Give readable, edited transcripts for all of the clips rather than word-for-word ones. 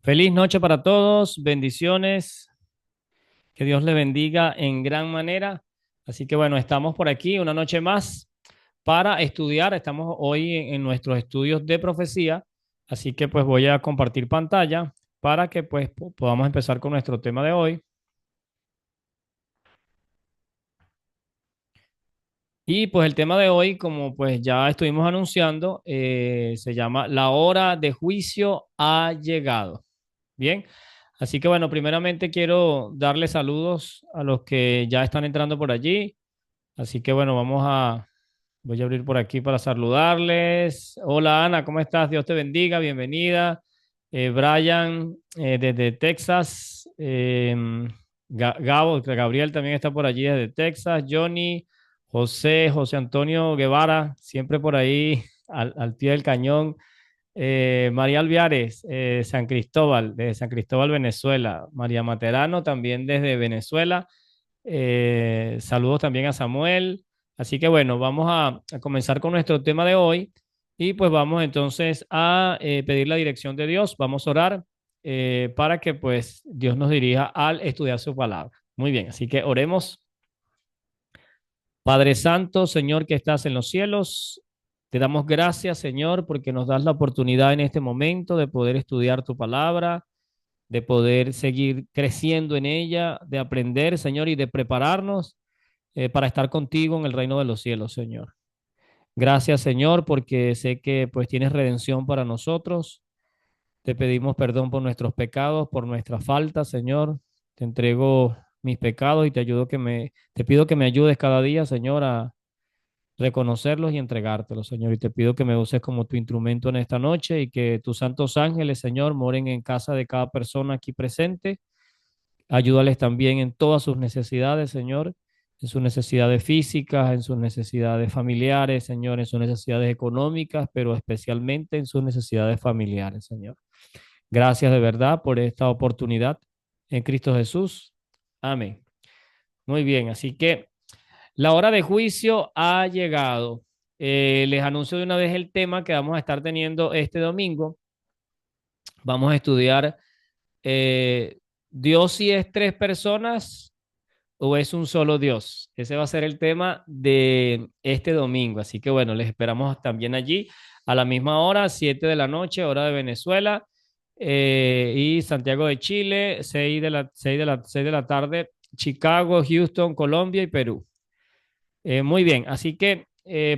Feliz noche para todos, bendiciones, que Dios les bendiga en gran manera. Así que bueno, estamos por aquí una noche más para estudiar. Estamos hoy en nuestros estudios de profecía, así que pues voy a compartir pantalla para que pues podamos empezar con nuestro tema de hoy. Y pues el tema de hoy, como pues ya estuvimos anunciando, se llama La hora de juicio ha llegado. Bien, así que bueno, primeramente quiero darle saludos a los que ya están entrando por allí. Así que bueno, voy a abrir por aquí para saludarles. Hola Ana, ¿cómo estás? Dios te bendiga, bienvenida. Brian, desde Texas. Gabriel también está por allí desde Texas. Johnny, José Antonio Guevara, siempre por ahí al pie del cañón. María Alviares, San Cristóbal, de San Cristóbal, Venezuela. María Materano, también desde Venezuela. Saludos también a Samuel. Así que bueno, vamos a comenzar con nuestro tema de hoy y pues vamos entonces a pedir la dirección de Dios. Vamos a orar para que pues Dios nos dirija al estudiar su palabra. Muy bien, así que oremos. Padre Santo, Señor que estás en los cielos, te damos gracias, Señor, porque nos das la oportunidad en este momento de poder estudiar tu palabra, de poder seguir creciendo en ella, de aprender, Señor, y de prepararnos para estar contigo en el reino de los cielos, Señor. Gracias, Señor, porque sé que pues tienes redención para nosotros. Te pedimos perdón por nuestros pecados, por nuestras faltas, Señor. Te entrego mis pecados y te pido que me ayudes cada día, Señor, a reconocerlos y entregártelos, Señor. Y te pido que me uses como tu instrumento en esta noche y que tus santos ángeles, Señor, moren en casa de cada persona aquí presente. Ayúdales también en todas sus necesidades, Señor, en sus necesidades físicas, en sus necesidades familiares, Señor, en sus necesidades económicas, pero especialmente en sus necesidades familiares, Señor. Gracias de verdad por esta oportunidad en Cristo Jesús. Amén. Muy bien, así que la hora de juicio ha llegado. Les anuncio de una vez el tema que vamos a estar teniendo este domingo. Vamos a estudiar eh, Dios si es tres personas o es un solo Dios. Ese va a ser el tema de este domingo. Así que bueno, les esperamos también allí a la misma hora, 7 de la noche, hora de Venezuela, y Santiago de Chile, 6 de la tarde, Chicago, Houston, Colombia y Perú. Muy bien, así que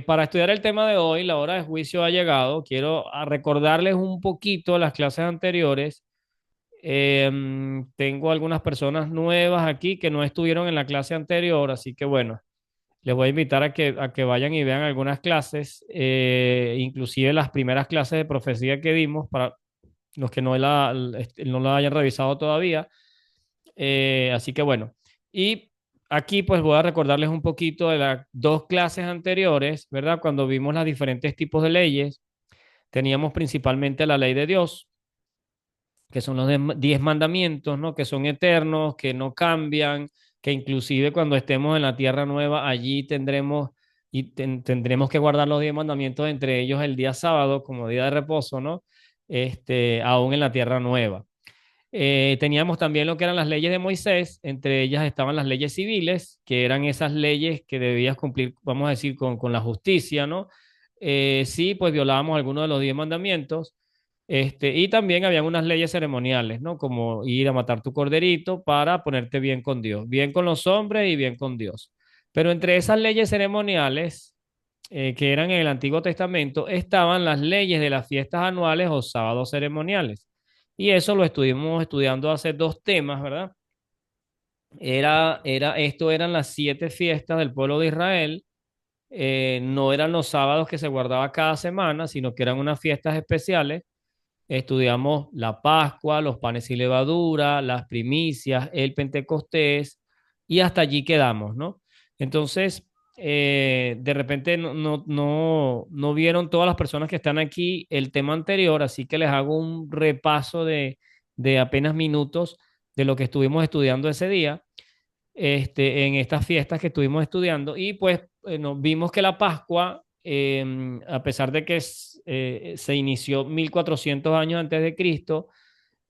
para estudiar el tema de hoy, la hora de juicio ha llegado. Quiero recordarles un poquito las clases anteriores. Tengo algunas personas nuevas aquí que no estuvieron en la clase anterior, así que bueno, les voy a invitar a que vayan y vean algunas clases, inclusive las primeras clases de profecía que dimos para los que no la hayan revisado todavía. Así que bueno, y aquí pues voy a recordarles un poquito de las dos clases anteriores, ¿verdad? Cuando vimos los diferentes tipos de leyes, teníamos principalmente la ley de Dios, que son los 10 mandamientos, ¿no? Que son eternos, que no cambian, que inclusive cuando estemos en la tierra nueva, allí tendremos que guardar los 10 mandamientos, entre ellos el día sábado como día de reposo, ¿no? Aún en la tierra nueva. Teníamos también lo que eran las leyes de Moisés, entre ellas estaban las leyes civiles, que eran esas leyes que debías cumplir, vamos a decir, con la justicia, ¿no? Sí, pues violábamos algunos de los 10 mandamientos. Y también habían unas leyes ceremoniales, ¿no? Como ir a matar tu corderito para ponerte bien con Dios, bien con los hombres y bien con Dios. Pero entre esas leyes ceremoniales, que eran en el Antiguo Testamento, estaban las leyes de las fiestas anuales o sábados ceremoniales. Y eso lo estuvimos estudiando hace dos temas, ¿verdad? Esto eran las 7 fiestas del pueblo de Israel. No eran los sábados que se guardaba cada semana, sino que eran unas fiestas especiales. Estudiamos la Pascua, los panes y levadura, las primicias, el Pentecostés, y hasta allí quedamos, ¿no? Entonces, de repente no vieron todas las personas que están aquí el tema anterior, así que les hago un repaso de apenas minutos de lo que estuvimos estudiando ese día, en estas fiestas que estuvimos estudiando. Y pues nos vimos que la Pascua, a pesar de que se inició 1400 años antes de Cristo,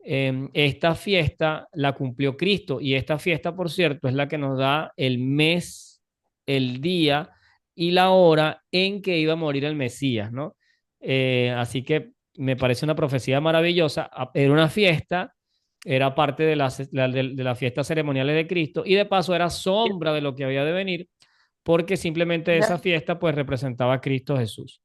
esta fiesta la cumplió Cristo y esta fiesta, por cierto, es la que nos da el mes, el día y la hora en que iba a morir el Mesías, ¿no? Así que me parece una profecía maravillosa. Era una fiesta, era parte de las fiestas ceremoniales de Cristo y de paso era sombra de lo que había de venir, porque simplemente esa Ya. fiesta pues representaba a Cristo Jesús.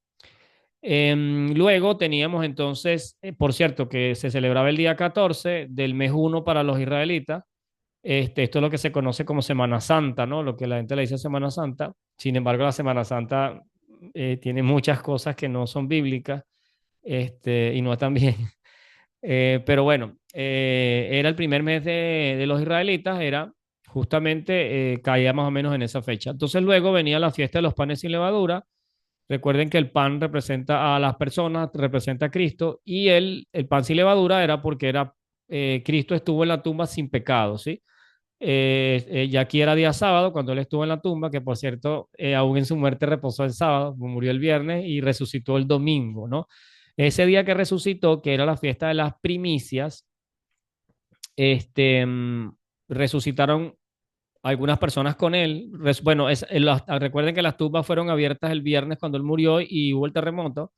Luego teníamos entonces, por cierto, que se celebraba el día 14 del mes 1 para los israelitas. Esto es lo que se conoce como Semana Santa, ¿no? Lo que la gente le dice Semana Santa. Sin embargo, la Semana Santa tiene muchas cosas que no son bíblicas, y no están bien. Pero bueno, era el primer mes de los israelitas, era justamente, caía más o menos en esa fecha. Entonces luego venía la fiesta de los panes sin levadura. Recuerden que el pan representa a las personas, representa a Cristo, y el pan sin levadura era porque Cristo estuvo en la tumba sin pecado, ¿sí? Ya aquí era día sábado cuando él estuvo en la tumba, que por cierto, aún en su muerte reposó el sábado, murió el viernes y resucitó el domingo, ¿no? Ese día que resucitó, que era la fiesta de las primicias, este, mm, resucitaron algunas personas con él. Bueno, recuerden que las tumbas fueron abiertas el viernes cuando él murió y hubo el terremoto,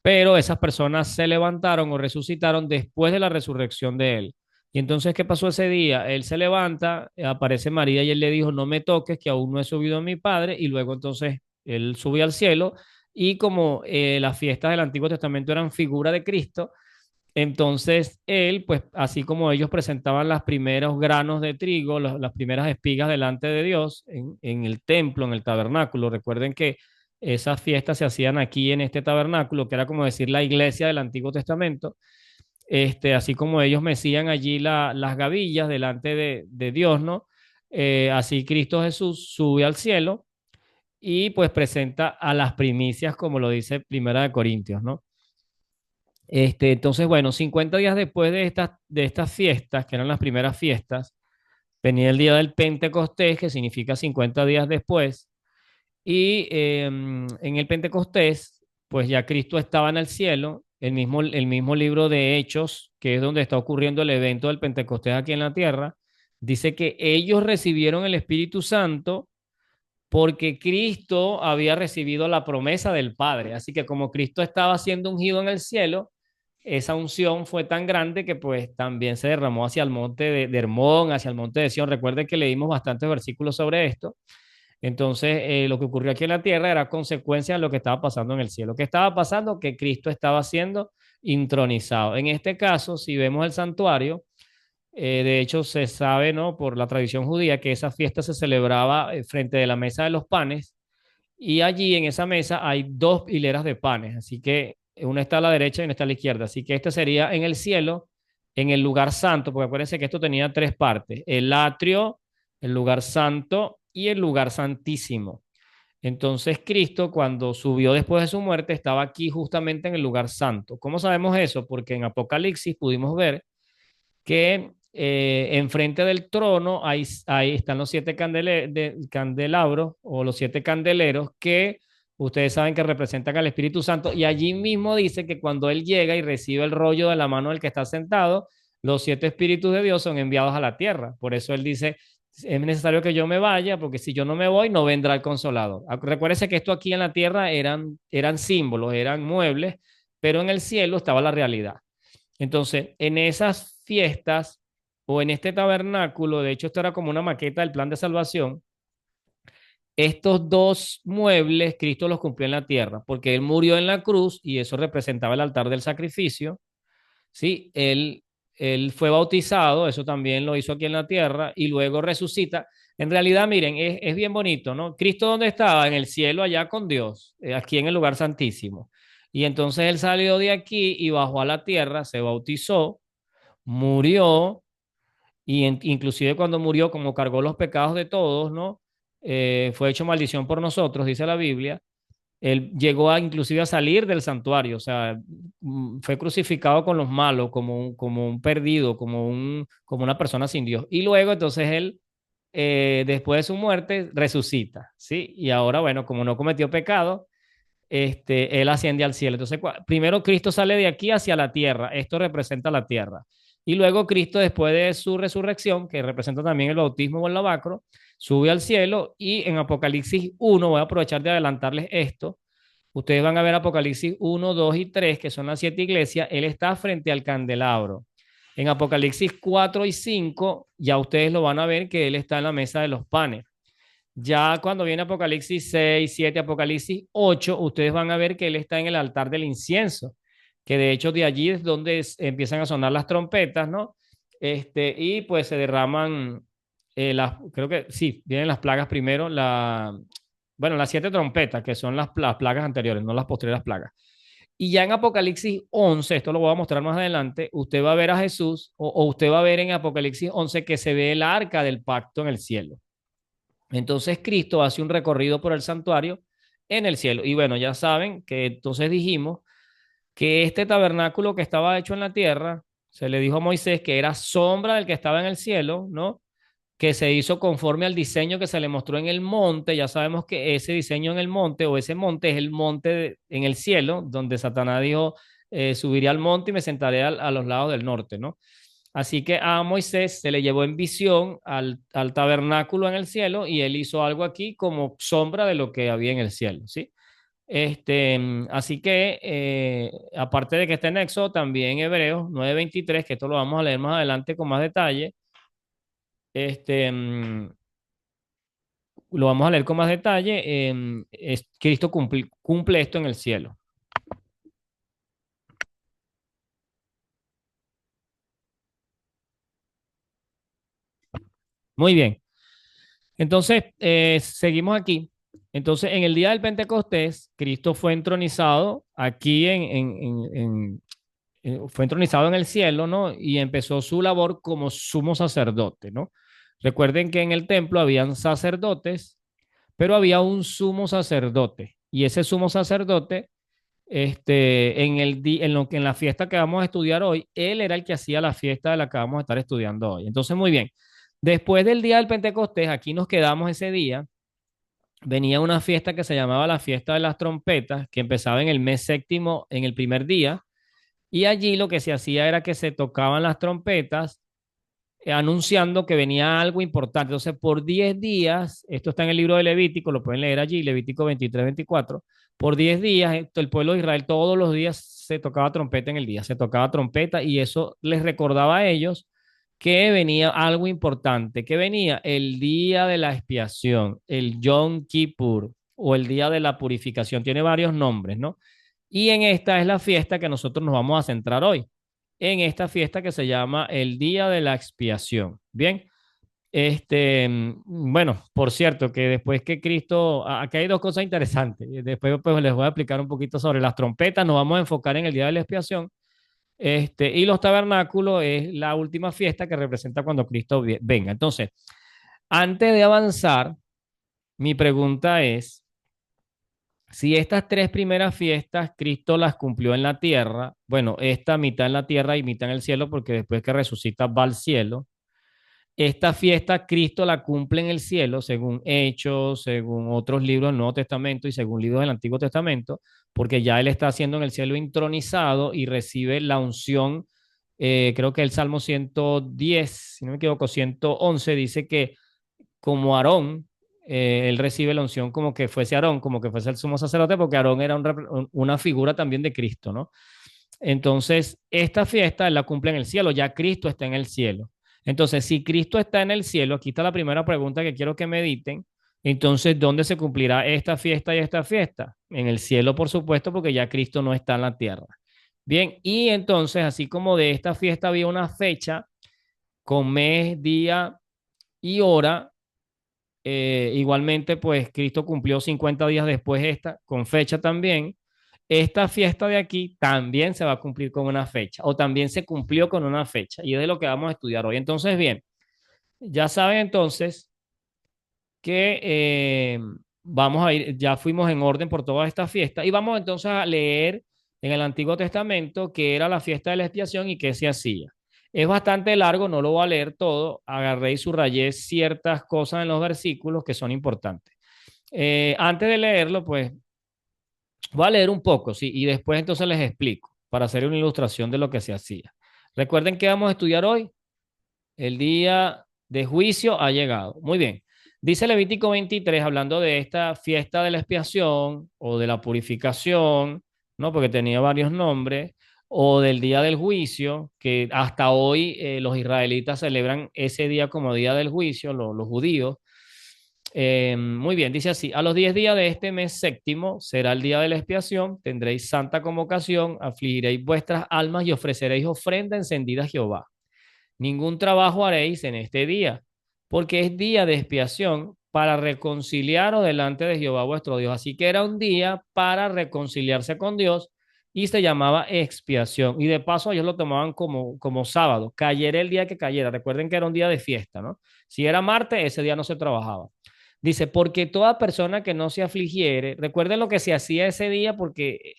pero esas personas se levantaron o resucitaron después de la resurrección de él. Y entonces, ¿qué pasó ese día? Él se levanta, aparece María y él le dijo, no me toques, que aún no he subido a mi Padre, y luego entonces él subió al cielo, y como las fiestas del Antiguo Testamento eran figura de Cristo, entonces él, pues así como ellos presentaban los primeros granos de trigo, las primeras espigas delante de Dios en el templo, en el tabernáculo. Recuerden que esas fiestas se hacían aquí en este tabernáculo, que era como decir la iglesia del Antiguo Testamento. Así como ellos mecían allí las gavillas delante de Dios, ¿no? Así Cristo Jesús sube al cielo y pues presenta a las primicias, como lo dice Primera de Corintios, ¿no? Entonces, bueno, 50 días después de estas fiestas, que eran las primeras fiestas, venía el día del Pentecostés, que significa 50 días después, y en el Pentecostés, pues ya Cristo estaba en el cielo, el mismo libro de Hechos, que es donde está ocurriendo el evento del Pentecostés aquí en la tierra, dice que ellos recibieron el Espíritu Santo porque Cristo había recibido la promesa del Padre. Así que como Cristo estaba siendo ungido en el cielo, esa unción fue tan grande que pues también se derramó hacia el monte de Hermón, hacia el monte de Sión. Recuerden que leímos bastantes versículos sobre esto. Entonces, lo que ocurrió aquí en la tierra era consecuencia de lo que estaba pasando en el cielo. ¿Qué estaba pasando? Que Cristo estaba siendo intronizado. En este caso, si vemos el santuario, de hecho, se sabe, ¿no? Por la tradición judía que esa fiesta se celebraba frente de la mesa de los panes y allí en esa mesa hay dos hileras de panes, así que una está a la derecha y una está a la izquierda, así que este sería en el cielo, en el lugar santo, porque acuérdense que esto tenía tres partes, el atrio, el lugar santo y el lugar santísimo. Entonces Cristo, cuando subió después de su muerte, estaba aquí justamente en el lugar santo. ¿Cómo sabemos eso? Porque en Apocalipsis pudimos ver que enfrente del trono ahí están los siete candelabros o los siete candeleros que ustedes saben que representan al Espíritu Santo y allí mismo dice que cuando Él llega y recibe el rollo de la mano del que está sentado, los siete espíritus de Dios son enviados a la tierra. Por eso Él dice, es necesario que yo me vaya, porque si yo no me voy, no vendrá el Consolador. Recuérdense que esto aquí en la tierra eran símbolos, eran muebles, pero en el cielo estaba la realidad. Entonces, en esas fiestas o en este tabernáculo, de hecho, esto era como una maqueta del plan de salvación, estos dos muebles Cristo los cumplió en la tierra, porque Él murió en la cruz y eso representaba el altar del sacrificio, ¿sí? Él fue bautizado, eso también lo hizo aquí en la tierra, y luego resucita. En realidad, miren, es bien bonito, ¿no? Cristo, ¿dónde estaba? En el cielo, allá con Dios, aquí en el lugar santísimo. Y entonces Él salió de aquí y bajó a la tierra, se bautizó, murió, y inclusive cuando murió, como cargó los pecados de todos, ¿no? Fue hecho maldición por nosotros, dice la Biblia. Él llegó inclusive a salir del santuario, o sea, fue crucificado con los malos, como un perdido, como una persona sin Dios. Y luego entonces él, después de su muerte, resucita, ¿sí? Y ahora, bueno, como no cometió pecado, él asciende al cielo. Entonces, primero Cristo sale de aquí hacia la tierra, esto representa la tierra. Y luego Cristo, después de su resurrección, que representa también el bautismo o el lavacro, sube al cielo y en Apocalipsis 1, voy a aprovechar de adelantarles esto, ustedes van a ver Apocalipsis 1, 2 y 3, que son las siete iglesias, él está frente al candelabro. En Apocalipsis 4 y 5, ya ustedes lo van a ver que él está en la mesa de los panes. Ya cuando viene Apocalipsis 6, 7, Apocalipsis 8, ustedes van a ver que él está en el altar del incienso, que de hecho de allí es donde empiezan a sonar las trompetas, ¿no? Y pues se derraman, creo que sí, vienen las plagas primero, bueno, las siete trompetas, que son las plagas anteriores, no las posteriores plagas. Y ya en Apocalipsis 11, esto lo voy a mostrar más adelante, usted va a ver a Jesús, o usted va a ver en Apocalipsis 11 que se ve el arca del pacto en el cielo. Entonces Cristo hace un recorrido por el santuario en el cielo. Y bueno, ya saben que entonces dijimos que este tabernáculo que estaba hecho en la tierra, se le dijo a Moisés que era sombra del que estaba en el cielo, ¿no? Que se hizo conforme al diseño que se le mostró en el monte. Ya sabemos que ese diseño en el monte o ese monte es el monte en el cielo, donde Satanás dijo, subiré al monte y me sentaré a los lados del norte, ¿no? Así que a Moisés se le llevó en visión al tabernáculo en el cielo y él hizo algo aquí como sombra de lo que había en el cielo, ¿sí? Así que, aparte de que está en Éxodo, también Hebreos 9:23, que esto lo vamos a leer más adelante con más detalle, este, mm, lo vamos a leer con más detalle, Cristo cumple esto en el cielo. Muy bien. Entonces, seguimos aquí. Entonces, en el día del Pentecostés, Cristo fue entronizado aquí fue entronizado en el cielo, ¿no? Y empezó su labor como sumo sacerdote, ¿no? Recuerden que en el templo habían sacerdotes, pero había un sumo sacerdote. Y ese sumo sacerdote, en la fiesta que vamos a estudiar hoy, él era el que hacía la fiesta de la que vamos a estar estudiando hoy. Entonces, muy bien. Después del día del Pentecostés, aquí nos quedamos ese día, venía una fiesta que se llamaba la fiesta de las trompetas, que empezaba en el mes séptimo, en el primer día, y allí lo que se hacía era que se tocaban las trompetas anunciando que venía algo importante. Entonces, por 10 días, esto está en el libro de Levítico, lo pueden leer allí, Levítico 23, 24, por 10 días, el pueblo de Israel todos los días se tocaba trompeta en el día, se tocaba trompeta y eso les recordaba a ellos que venía algo importante, que venía el día de la expiación, el Yom Kippur o el día de la purificación, tiene varios nombres, ¿no? Y en esta es la fiesta que nosotros nos vamos a centrar hoy, en esta fiesta que se llama el Día de la Expiación. Bien, bueno, por cierto, que después que Cristo, aquí hay dos cosas interesantes. Después pues les voy a explicar un poquito sobre las trompetas, nos vamos a enfocar en el Día de la Expiación. Y los tabernáculos es la última fiesta que representa cuando Cristo venga. Entonces, antes de avanzar, mi pregunta es, si estas tres primeras fiestas Cristo las cumplió en la tierra, bueno, esta mitad en la tierra y mitad en el cielo, porque después que resucita va al cielo. Esta fiesta Cristo la cumple en el cielo, según Hechos, según otros libros del Nuevo Testamento y según libros del Antiguo Testamento, porque ya Él está siendo en el cielo intronizado y recibe la unción. Creo que el Salmo 110, si no me equivoco, 111, dice que como Aarón, él recibe la unción como que fuese Aarón, como que fuese el sumo sacerdote, porque Aarón era una figura también de Cristo, ¿no? Entonces, esta fiesta él la cumple en el cielo, ya Cristo está en el cielo. Entonces, si Cristo está en el cielo, aquí está la primera pregunta que quiero que mediten. Entonces, ¿dónde se cumplirá esta fiesta y esta fiesta? En el cielo, por supuesto, porque ya Cristo no está en la tierra. Bien, y entonces, así como de esta fiesta había una fecha con mes, día y hora, igualmente, pues Cristo cumplió 50 días después esta, con fecha también. Esta fiesta de aquí también se va a cumplir con una fecha, o también se cumplió con una fecha, y es de lo que vamos a estudiar hoy. Entonces, bien, ya saben entonces que vamos a ir, ya fuimos en orden por todas estas fiestas, y vamos entonces a leer en el Antiguo Testamento qué era la fiesta de la expiación y qué se hacía. Es bastante largo, no lo voy a leer todo, agarré y subrayé ciertas cosas en los versículos que son importantes. Antes de leerlo, pues voy a leer un poco, ¿sí? Y después entonces les explico para hacer una ilustración de lo que se hacía. Recuerden que vamos a estudiar hoy. El día de juicio ha llegado. Muy bien. Dice Levítico 23, hablando de esta fiesta de la expiación o de la purificación, ¿no? Porque tenía varios nombres, o del día del juicio, que hasta hoy los israelitas celebran ese día como día del juicio, los judíos. Muy bien, dice así, a los 10 días de este mes séptimo será el día de la expiación, tendréis santa convocación, afligiréis vuestras almas y ofreceréis ofrenda encendida a Jehová. Ningún trabajo haréis en este día, porque es día de expiación para reconciliaros delante de Jehová vuestro Dios. Así que era un día para reconciliarse con Dios y se llamaba expiación. Y de paso ellos lo tomaban como sábado, cayera el día que cayera. Recuerden que era un día de fiesta, ¿no? Si era martes, ese día no se trabajaba. Dice, porque toda persona que no se afligiere, recuerden lo que se hacía ese día, porque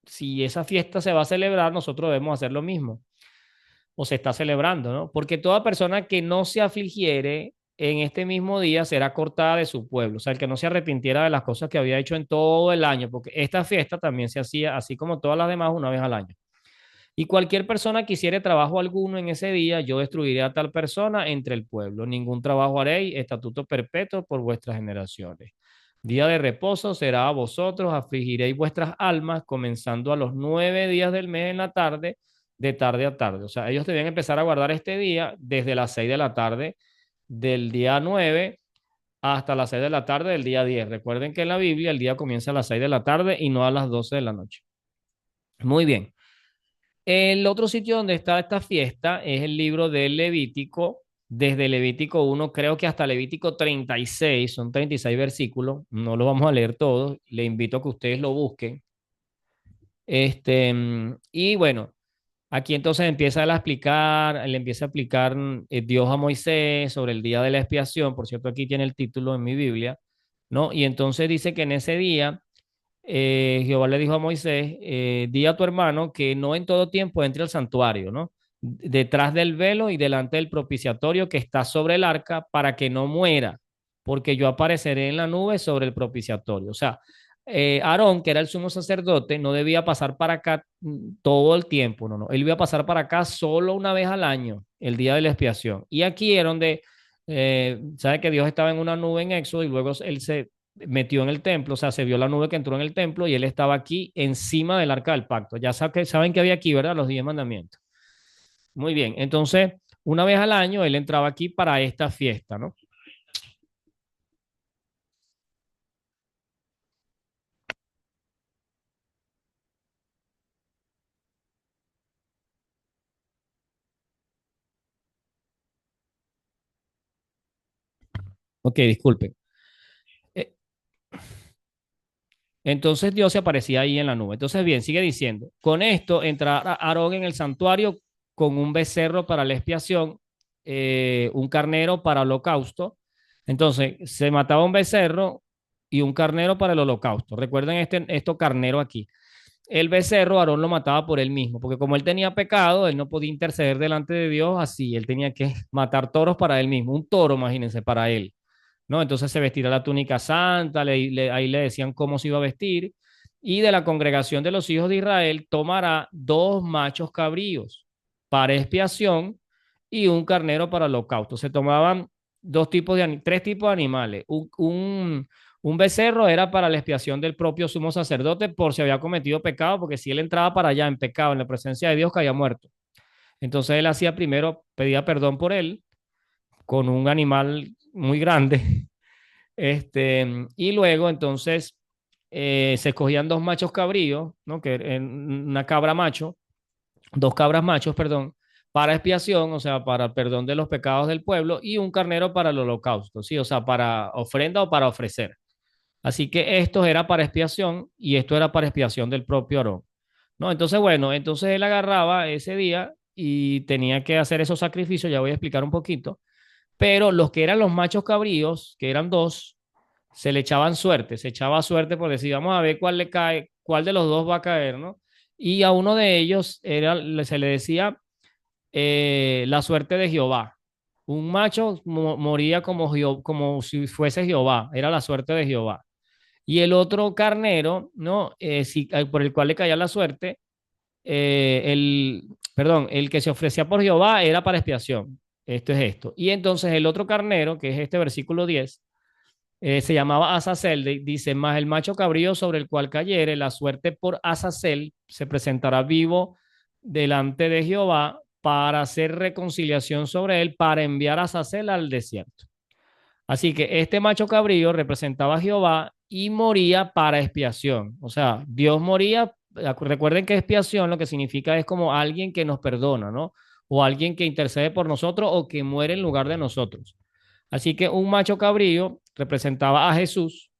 si esa fiesta se va a celebrar, nosotros debemos hacer lo mismo o se está celebrando, ¿no? Porque toda persona que no se afligiere en este mismo día será cortada de su pueblo, o sea, el que no se arrepintiera de las cosas que había hecho en todo el año, porque esta fiesta también se hacía, así como todas las demás, una vez al año. Y cualquier persona que hiciere trabajo alguno en ese día, yo destruiré a tal persona entre el pueblo. Ningún trabajo haréis, estatuto perpetuo por vuestras generaciones. Día de reposo será a vosotros, afligiréis vuestras almas, comenzando a los 9 días del mes en la tarde, de tarde a tarde. O sea, ellos debían empezar a guardar este día desde las 6 de la tarde del día 9 hasta las 6 de la tarde del día 10. Recuerden que en la Biblia el día comienza a las 6 de la tarde y no a las 12 de la noche. Muy bien. El otro sitio donde está esta fiesta es el libro de Levítico, desde Levítico 1, creo que hasta Levítico 36, son 36 versículos, no lo vamos a leer todos, le invito a que ustedes lo busquen. Y bueno, aquí entonces empieza a explicar, le empieza a explicar Dios a Moisés sobre el día de la expiación, por cierto, aquí tiene el título en mi Biblia, ¿no? Y entonces dice que en ese día Jehová le dijo a Moisés, di a tu hermano que no en todo tiempo entre al santuario, ¿no? Detrás del velo y delante del propiciatorio que está sobre el arca para que no muera, porque yo apareceré en la nube sobre el propiciatorio. O sea, Aarón, que era el sumo sacerdote, no debía pasar para acá todo el tiempo, no, no. Él iba a pasar para acá solo una vez al año, el día de la expiación. Y aquí era donde, sabe que Dios estaba en una nube en Éxodo y luego él se metió en el templo, o sea, se vio la nube que entró en el templo y él estaba aquí encima del arca del pacto. Ya saben que había aquí, ¿verdad? Los 10 mandamientos. Muy bien, entonces, una vez al año él entraba aquí para esta fiesta, ¿no? Ok, disculpen. Eh, Entonces Dios se aparecía ahí en la nube. Entonces, bien, sigue diciendo, con esto entrará Aarón en el santuario con un becerro para la expiación, un carnero para holocausto. Entonces, se mataba un becerro y un carnero para el holocausto. Recuerden esto carnero aquí. El becerro, Aarón lo mataba por él mismo, porque como él tenía pecado, él no podía interceder delante de Dios así, él tenía que matar toros para él mismo, un toro, imagínense, para él. ¿No? Entonces se vestirá la túnica santa, ahí le decían cómo se iba a vestir, y de la congregación de los hijos de Israel tomará 2 machos cabríos para expiación y un carnero para holocausto. Se tomaban 3 tipos de animales. Un becerro era para la expiación del propio sumo sacerdote por si había cometido pecado, porque si él entraba para allá en pecado, en la presencia de Dios, caía muerto. Entonces él hacía primero, pedía perdón por él con un animal muy grande. Y luego entonces se escogían 2 machos cabríos, ¿no? Una cabra macho, 2 cabras machos, perdón, para expiación, o sea, para el perdón de los pecados del pueblo, y un carnero para el holocausto, ¿sí? O sea, para ofrenda o para ofrecer. Así que esto era para expiación y esto era para expiación del propio Aarón, ¿no? Entonces, bueno, entonces él agarraba ese día y tenía que hacer esos sacrificios, ya voy a explicar un poquito, pero los que eran los machos cabríos, que eran 2, se le echaban suerte, se echaba suerte por decir, vamos a ver cuál le cae, cuál de los 2 va a caer, ¿no? Y a uno de ellos se le decía la suerte de Jehová. Un macho moría como si fuese Jehová, era la suerte de Jehová. Y el otro carnero, ¿no? Por el cual le caía la suerte, perdón, el que se ofrecía por Jehová era para expiación. Esto es esto. Y entonces el otro carnero, que es este versículo 10, se llamaba Azazel, dice, más el macho cabrío sobre el cual cayere, la suerte por Azazel se presentará vivo delante de Jehová para hacer reconciliación sobre él, para enviar a Azazel al desierto. Así que este macho cabrío representaba a Jehová y moría para expiación. O sea, Dios moría. Recuerden que expiación lo que significa es como alguien que nos perdona, ¿no? O alguien que intercede por nosotros o que muere en lugar de nosotros. Así que un macho cabrío representaba a Jesús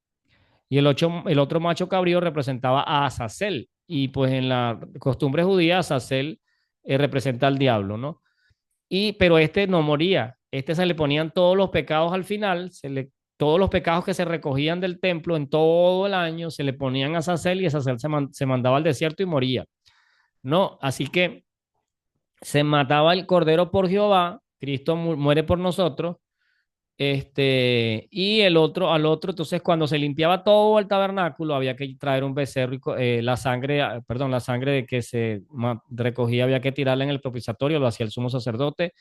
y el otro macho cabrío representaba a Azazel. Y pues en la costumbre judía, Azazel representa al diablo, ¿no? Pero este no moría. Este se le ponían todos los pecados al final, todos los pecados que se recogían del templo en todo el año, se le ponían a Azazel y Azazel se mandaba al desierto y moría. No, así que se mataba el cordero por Jehová, Cristo muere por nosotros, y al otro, entonces cuando se limpiaba todo el tabernáculo, había que traer un becerro, la sangre, perdón, la sangre de que se recogía, había que tirarla en el propiciatorio, lo hacía el sumo sacerdote.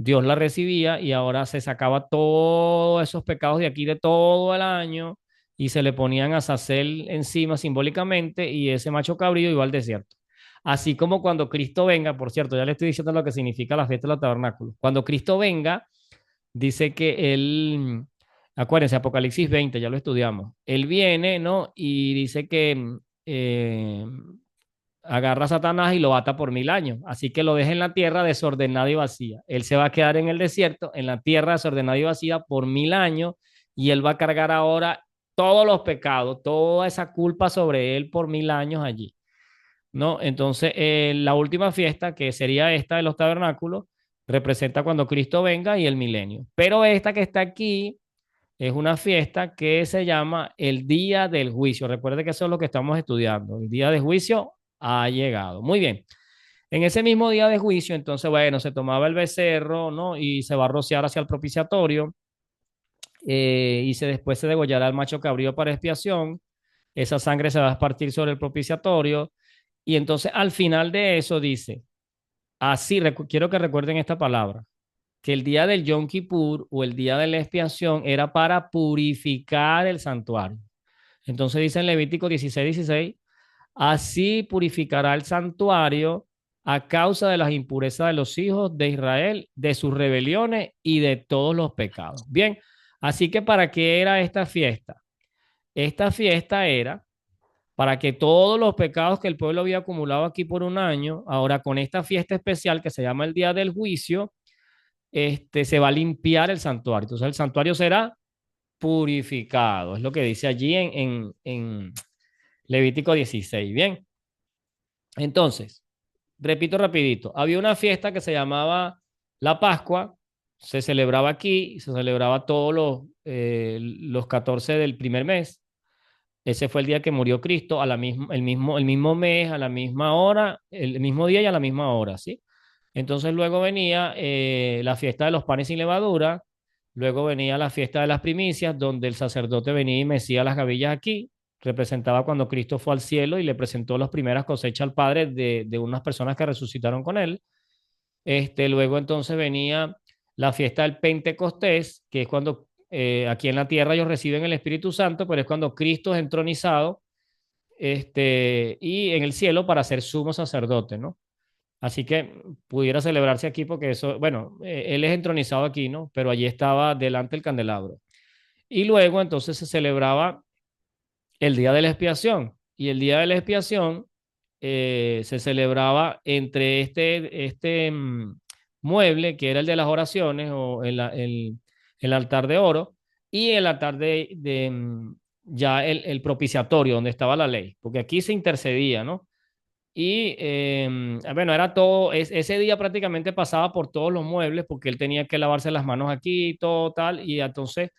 Dios la recibía y ahora se sacaba todos esos pecados de aquí de todo el año y se le ponían a Azazel encima simbólicamente y ese macho cabrío iba al desierto. Así como cuando Cristo venga, por cierto, ya le estoy diciendo lo que significa la fiesta del tabernáculo. Cuando Cristo venga, dice que él, acuérdense, Apocalipsis 20, ya lo estudiamos. Él viene, ¿no? Y dice que agarra a Satanás y lo ata por 1000 años. Así que lo deja en la tierra desordenada y vacía. Él se va a quedar en el desierto, en la tierra desordenada y vacía por 1000 años y él va a cargar ahora todos los pecados, toda esa culpa sobre él por 1000 años allí. ¿No? Entonces, la última fiesta, que sería esta de los tabernáculos, representa cuando Cristo venga y el milenio. Pero esta que está aquí es una fiesta que se llama el día del juicio. Recuerde que eso es lo que estamos estudiando. El día de juicio ha llegado. Muy bien. En ese mismo día de juicio, entonces, bueno, se tomaba el becerro, ¿no? Y se va a rociar hacia el propiciatorio y después se degollará el macho cabrío para expiación. Esa sangre se va a esparcir sobre el propiciatorio. Y entonces al final de eso dice, así, quiero que recuerden esta palabra, que el día del Yom Kippur o el día de la expiación era para purificar el santuario. Entonces dice en Levítico 16:16, así purificará el santuario a causa de las impurezas de los hijos de Israel, de sus rebeliones y de todos los pecados. Bien, así que ¿para qué era esta fiesta? Esta fiesta era para que todos los pecados que el pueblo había acumulado aquí por un año, ahora con esta fiesta especial que se llama el Día del Juicio, se va a limpiar el santuario. Entonces el santuario será purificado. Es lo que dice allí en Levítico 16. Bien, entonces, repito rapidito, había una fiesta que se llamaba la Pascua, se celebraba aquí, se celebraba todos los 14 del primer mes. Ese fue el día que murió Cristo, el mismo mes, a la misma hora, el mismo día y a la misma hora, ¿sí? Entonces luego venía la fiesta de los panes sin levadura, luego venía la fiesta de las primicias, donde el sacerdote venía y mecía las gavillas aquí, representaba cuando Cristo fue al cielo y le presentó las primeras cosechas al Padre de unas personas que resucitaron con él. Luego entonces venía la fiesta del Pentecostés, que es cuando aquí en la tierra ellos reciben el Espíritu Santo, pero es cuando Cristo es entronizado y en el cielo para ser sumo sacerdote, ¿no? Así que pudiera celebrarse aquí porque eso, bueno, él es entronizado aquí, ¿no? Pero allí estaba delante el candelabro. Y luego entonces se celebraba el día de la expiación. Y el día de la expiación se celebraba entre mueble, que era el de las oraciones, o el altar de oro, y el altar ya el propiciatorio, donde estaba la ley, porque aquí se intercedía, ¿no? Y bueno, era todo, ese día prácticamente pasaba por todos los muebles, porque él tenía que lavarse las manos aquí y todo tal, y entonces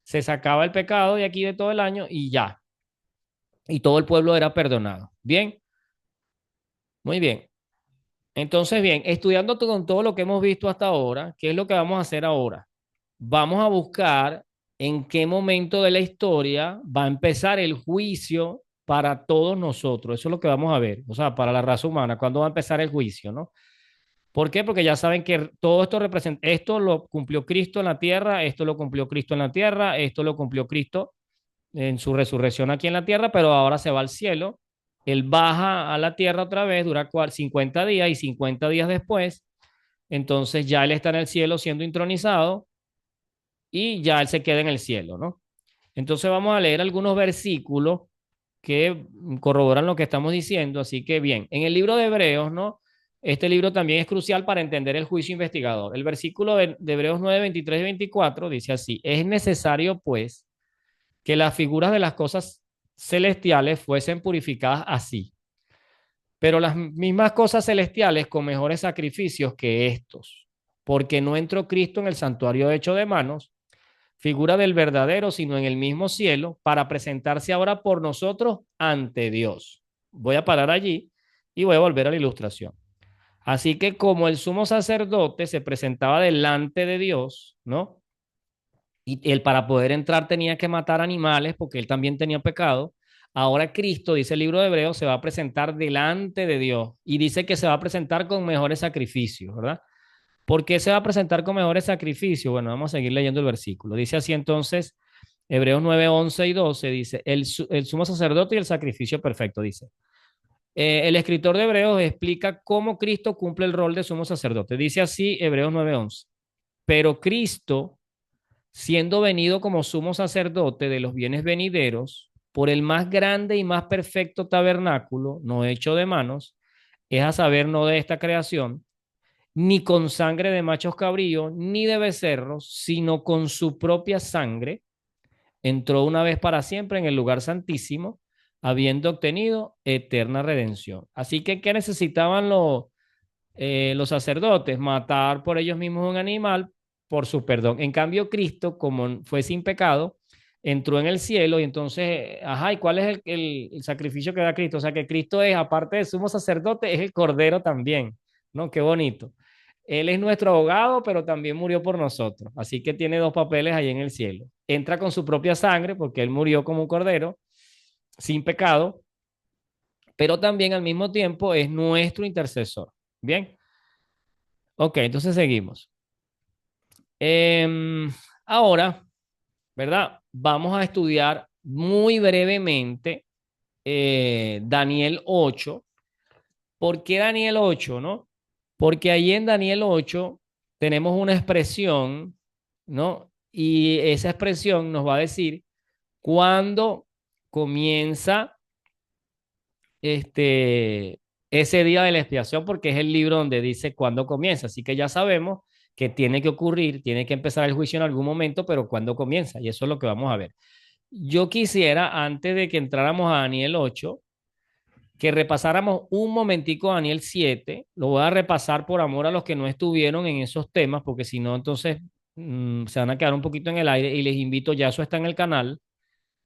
se sacaba el pecado de aquí de todo el año y ya, y todo el pueblo era perdonado. Bien, muy bien. Entonces, bien, estudiando con todo lo que hemos visto hasta ahora, ¿qué es lo que vamos a hacer ahora? Vamos a buscar en qué momento de la historia va a empezar el juicio para todos nosotros. Eso es lo que vamos a ver, o sea, para la raza humana, cuándo va a empezar el juicio, ¿no? ¿Por qué? Porque ya saben que todo esto representa, esto lo cumplió Cristo en la tierra, esto lo cumplió Cristo en la tierra, esto lo cumplió Cristo en su resurrección aquí en la tierra, pero ahora se va al cielo. Él baja a la tierra otra vez, dura 50 días y 50 días después, entonces ya él está en el cielo siendo intronizado y ya él se queda en el cielo, ¿no? Entonces vamos a leer algunos versículos que corroboran lo que estamos diciendo. Así que bien, en el libro de Hebreos, ¿no? Este libro también es crucial para entender el juicio investigador. El versículo de Hebreos 9, 23 y 24 dice así: es necesario, pues, que las figuras de las cosas celestiales fuesen purificadas así, pero las mismas cosas celestiales con mejores sacrificios que estos, porque no entró Cristo en el santuario hecho de manos, figura del verdadero, sino en el mismo cielo, para presentarse ahora por nosotros ante Dios. Voy a parar allí y voy a volver a la ilustración. Así que como el sumo sacerdote se presentaba delante de Dios, ¿no? Y él para poder entrar tenía que matar animales porque él también tenía pecado. Ahora Cristo, dice el libro de Hebreos, se va a presentar delante de Dios y dice que se va a presentar con mejores sacrificios, ¿verdad? ¿Por qué se va a presentar con mejores sacrificios? Bueno, vamos a seguir leyendo el versículo. Dice así entonces, Hebreos 9, 11 y 12, dice, el sumo sacerdote y el sacrificio perfecto, dice. El escritor de Hebreos explica cómo Cristo cumple el rol de sumo sacerdote. Dice así, Hebreos 9, 11. Pero Cristo, siendo venido como sumo sacerdote de los bienes venideros, por el más grande y más perfecto tabernáculo, no hecho de manos, es a saber, no de esta creación, ni con sangre de machos cabríos, ni de becerros, sino con su propia sangre, entró una vez para siempre en el lugar santísimo, habiendo obtenido eterna redención. Así que, ¿qué necesitaban los sacerdotes? Matar por ellos mismos un animal por su perdón. En cambio, Cristo, como fue sin pecado, entró en el cielo y entonces, ajá, ¿y cuál es el sacrificio que da Cristo? O sea, que Cristo es, aparte de sumo sacerdote, es el cordero también, ¿no? Qué bonito. Él es nuestro abogado, pero también murió por nosotros. Así que tiene dos papeles ahí en el cielo. Entra con su propia sangre, porque él murió como un cordero, sin pecado, pero también al mismo tiempo es nuestro intercesor. Bien, ok, entonces seguimos. Eh, ahora, ¿verdad? Vamos a estudiar muy brevemente Daniel 8. ¿Por qué Daniel 8, no? Porque ahí en Daniel 8 tenemos una expresión, ¿no? Y esa expresión nos va a decir cuándo comienza este, ese día de la expiación, porque es el libro donde dice cuándo comienza. Así que ya sabemos que tiene que ocurrir, tiene que empezar el juicio en algún momento, pero cuándo comienza. Y eso es lo que vamos a ver. Yo quisiera, antes de que entráramos a Daniel 8, que repasáramos un momentico Daniel 7. Lo voy a repasar por amor a los que no estuvieron en esos temas, porque si no, entonces se van a quedar un poquito en el aire. Y les invito, ya eso está en el canal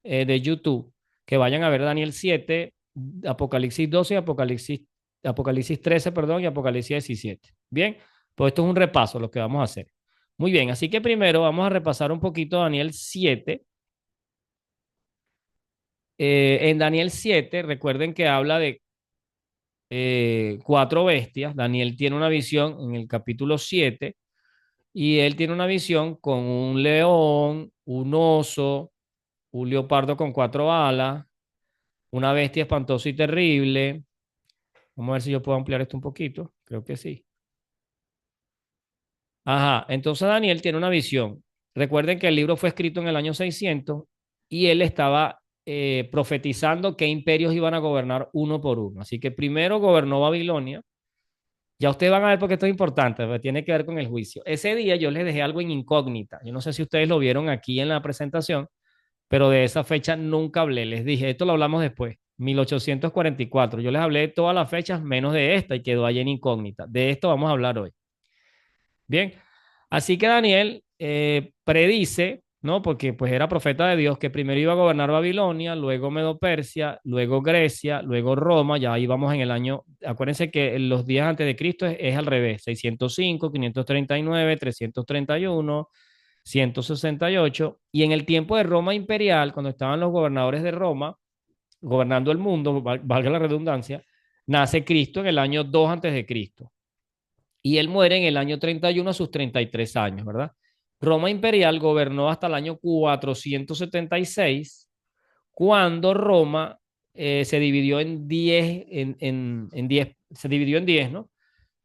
de YouTube, que vayan a ver Daniel 7, Apocalipsis 12 y Apocalipsis 13, perdón, y Apocalipsis 17. Bien, pues esto es un repaso, lo que vamos a hacer. Muy bien, así que primero vamos a repasar un poquito Daniel 7. En Daniel 7, recuerden que habla de cuatro bestias. Daniel tiene una visión en el capítulo 7 y él tiene una visión con un león, un oso, un leopardo con cuatro alas, una bestia espantosa y terrible. Vamos a ver si yo puedo ampliar esto un poquito. Creo que sí. Ajá, entonces Daniel tiene una visión. Recuerden que el libro fue escrito en el año 600 y él estaba profetizando qué imperios iban a gobernar uno por uno. Así que primero gobernó Babilonia. Ya ustedes van a ver por qué esto es importante, porque tiene que ver con el juicio. Ese día yo les dejé algo en incógnita. Yo no sé si ustedes lo vieron aquí en la presentación, pero de esa fecha nunca hablé. Les dije, esto lo hablamos después, 1844. Yo les hablé de todas las fechas menos de esta y quedó ahí en incógnita. De esto vamos a hablar hoy. Bien, así que Daniel predice, ¿no? Porque pues era profeta de Dios, que primero iba a gobernar Babilonia, luego Medo-Persia, luego Grecia, luego Roma, ya ahí vamos en el año, acuérdense que en los días antes de Cristo es al revés, 605, 539, 331, 168, y en el tiempo de Roma imperial, cuando estaban los gobernadores de Roma, gobernando el mundo, valga la redundancia, nace Cristo en el año 2 antes de Cristo. y él muere en el año 31 a sus 33 años, ¿verdad? Roma imperial gobernó hasta el año 476, cuando Roma se dividió en 10, en 10, se dividió en 10, ¿no?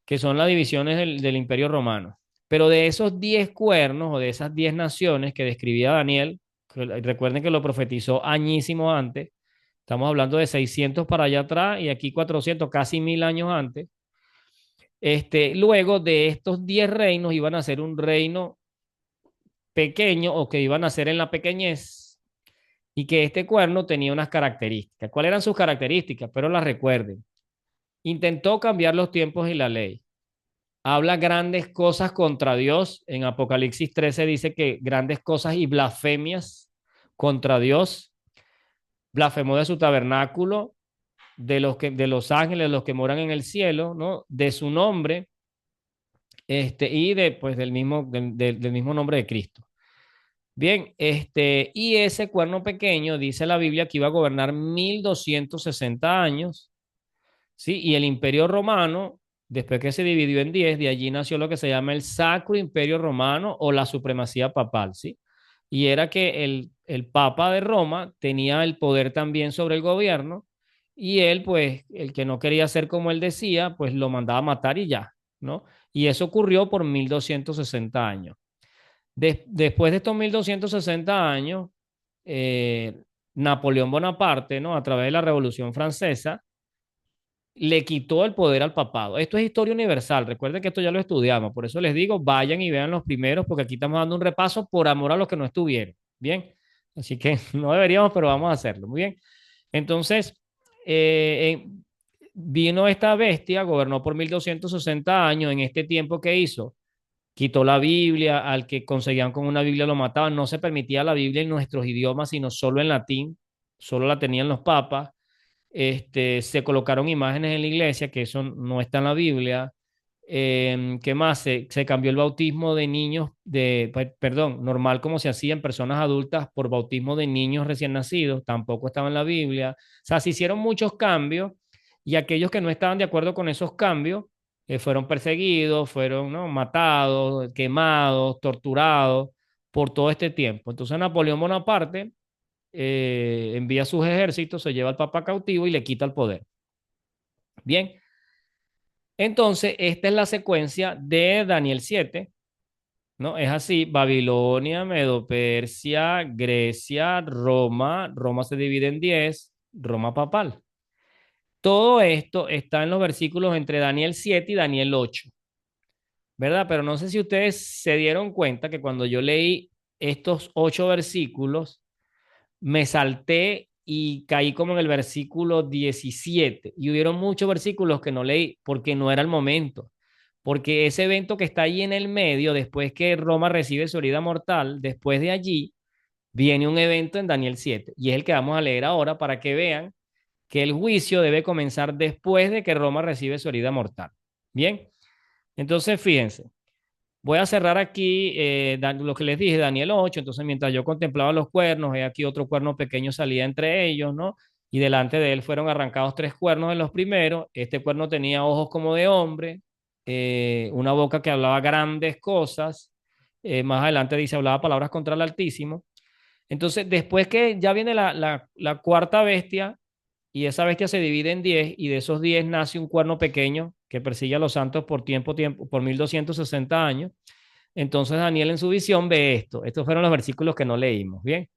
Que son las divisiones del Imperio Romano. Pero de esos 10 cuernos o de esas 10 naciones que describía Daniel, recuerden que lo profetizó añísimo antes, estamos hablando de 600 para allá atrás y aquí 400, casi 1000 años antes. Luego de estos 10 reinos iban a ser un reino pequeño o que iban a ser en la pequeñez y que este cuerno tenía unas características. ¿Cuáles eran sus características? Pero las recuerden. Intentó cambiar los tiempos y la ley. Habla grandes cosas contra Dios. En Apocalipsis 13 dice que grandes cosas y blasfemias contra Dios. Blasfemó de su tabernáculo, de los ángeles, los que moran en el cielo, ¿no? De su nombre, y pues, del mismo nombre de Cristo. Bien, y ese cuerno pequeño, dice la Biblia, que iba a gobernar 1260 años, ¿sí? Y el Imperio Romano, después que se dividió en 10, de allí nació lo que se llama el Sacro Imperio Romano o la supremacía papal, ¿sí? Y era que el Papa de Roma tenía el poder también sobre el gobierno y él, pues, el que no quería ser como él decía, pues lo mandaba a matar y ya, ¿no? Y eso ocurrió por 1260 años. Después de estos 1260 años, eh, Napoleón Bonaparte, ¿no? A través de la Revolución Francesa, le quitó el poder al papado. Esto es historia universal. Recuerden que esto ya lo estudiamos. Por eso les digo, vayan y vean los primeros, porque aquí estamos dando un repaso por amor a los que no estuvieron. Bien. Así que no deberíamos, pero vamos a hacerlo. Muy bien. Entonces, eh, vino esta bestia, gobernó por 1260 años. En este tiempo que hizo, quitó la Biblia, al que conseguían con una Biblia lo mataban. No se permitía la Biblia en nuestros idiomas, sino solo en latín. Solo la tenían los papas. Se colocaron imágenes en la iglesia, que eso no está en la Biblia. ¿Qué más? Se cambió el bautismo de niños, perdón, normal como se hacía en personas adultas por bautismo de niños recién nacidos, tampoco estaba en la Biblia. O sea, se hicieron muchos cambios y aquellos que no estaban de acuerdo con esos cambios fueron perseguidos, fueron, ¿no?, matados, quemados, torturados por todo este tiempo. Entonces Napoleón Bonaparte envía sus ejércitos, se lleva al papa cautivo y le quita el poder. Bien, entonces esta es la secuencia de Daniel 7, ¿no? Es así: Babilonia, Medo-Persia, Grecia, Roma. Roma se divide en 10, Roma papal. Todo esto está en los versículos entre Daniel 7 y Daniel 8, ¿verdad? Pero no sé si ustedes se dieron cuenta que cuando yo leí estos 8 versículos, me salté y caí como en el versículo 17 y hubieron muchos versículos que no leí porque no era el momento, porque ese evento que está ahí en el medio, después que Roma recibe su herida mortal, después de allí viene un evento en Daniel 7 y es el que vamos a leer ahora para que vean que el juicio debe comenzar después de que Roma recibe su herida mortal. Bien, entonces fíjense. Voy a cerrar aquí lo que les dije, Daniel 8. Entonces, mientras yo contemplaba los cuernos, he aquí otro cuerno pequeño salía entre ellos, ¿no? Y delante de él fueron arrancados 3 cuernos en los primeros. Este cuerno tenía ojos como de hombre, una boca que hablaba grandes cosas. Más adelante dice, hablaba palabras contra el Altísimo. Entonces, después que ya viene la cuarta bestia, y esa bestia se divide en 10, y de esos 10 nace un cuerno pequeño que persigue a los santos por 1260 años. Entonces Daniel en su visión ve esto. Estos fueron los versículos que no leímos. Bien.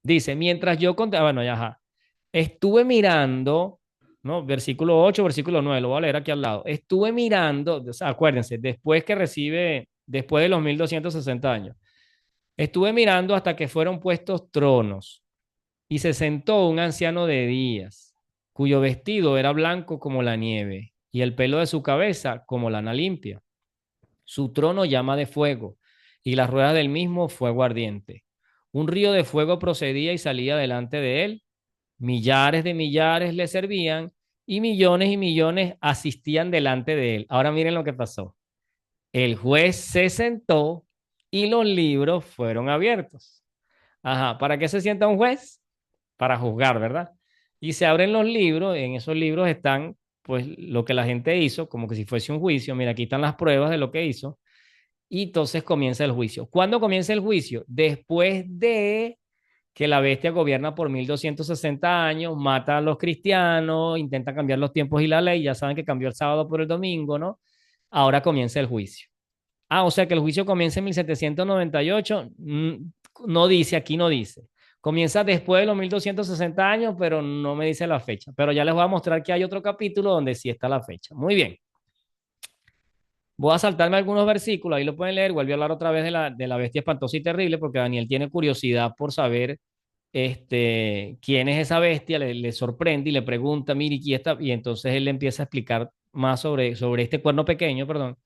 Dice, mientras yo contaba, bueno, ya, ajá. Estuve mirando, ¿no? Versículo 8, versículo 9, lo voy a leer aquí al lado. Estuve mirando, o sea, acuérdense, después de los 1260 años, estuve mirando hasta que fueron puestos tronos y se sentó un anciano de días, cuyo vestido era blanco como la nieve y el pelo de su cabeza como lana limpia. Su trono llama de fuego y las ruedas del mismo fuego ardiente. Un río de fuego procedía y salía delante de él. Millares de millares le servían y millones asistían delante de él. Ahora miren lo que pasó. El juez se sentó y los libros fueron abiertos. Ajá, ¿para qué se sienta un juez? Para juzgar, ¿verdad? Y se abren los libros, en esos libros están pues lo que la gente hizo, como que si fuese un juicio. Mira, aquí están las pruebas de lo que hizo. Y entonces comienza el juicio. ¿Cuándo comienza el juicio? Después de que la bestia gobierna por 1260 años, mata a los cristianos, intenta cambiar los tiempos y la ley. Ya saben que cambió el sábado por el domingo, ¿no? Ahora comienza el juicio. Ah, o sea que el juicio comienza en 1798. No dice, aquí no dice. Comienza después de los 1260 años, pero no me dice la fecha. Pero ya les voy a mostrar que hay otro capítulo donde sí está la fecha. Muy bien. Voy a saltarme algunos versículos, ahí lo pueden leer. Vuelvo a hablar otra vez de la bestia espantosa y terrible, porque Daniel tiene curiosidad por saber quién es esa bestia, le sorprende y le pregunta, mire, ¿quién está? Y entonces él le empieza a explicar más sobre este cuerno pequeño, perdón.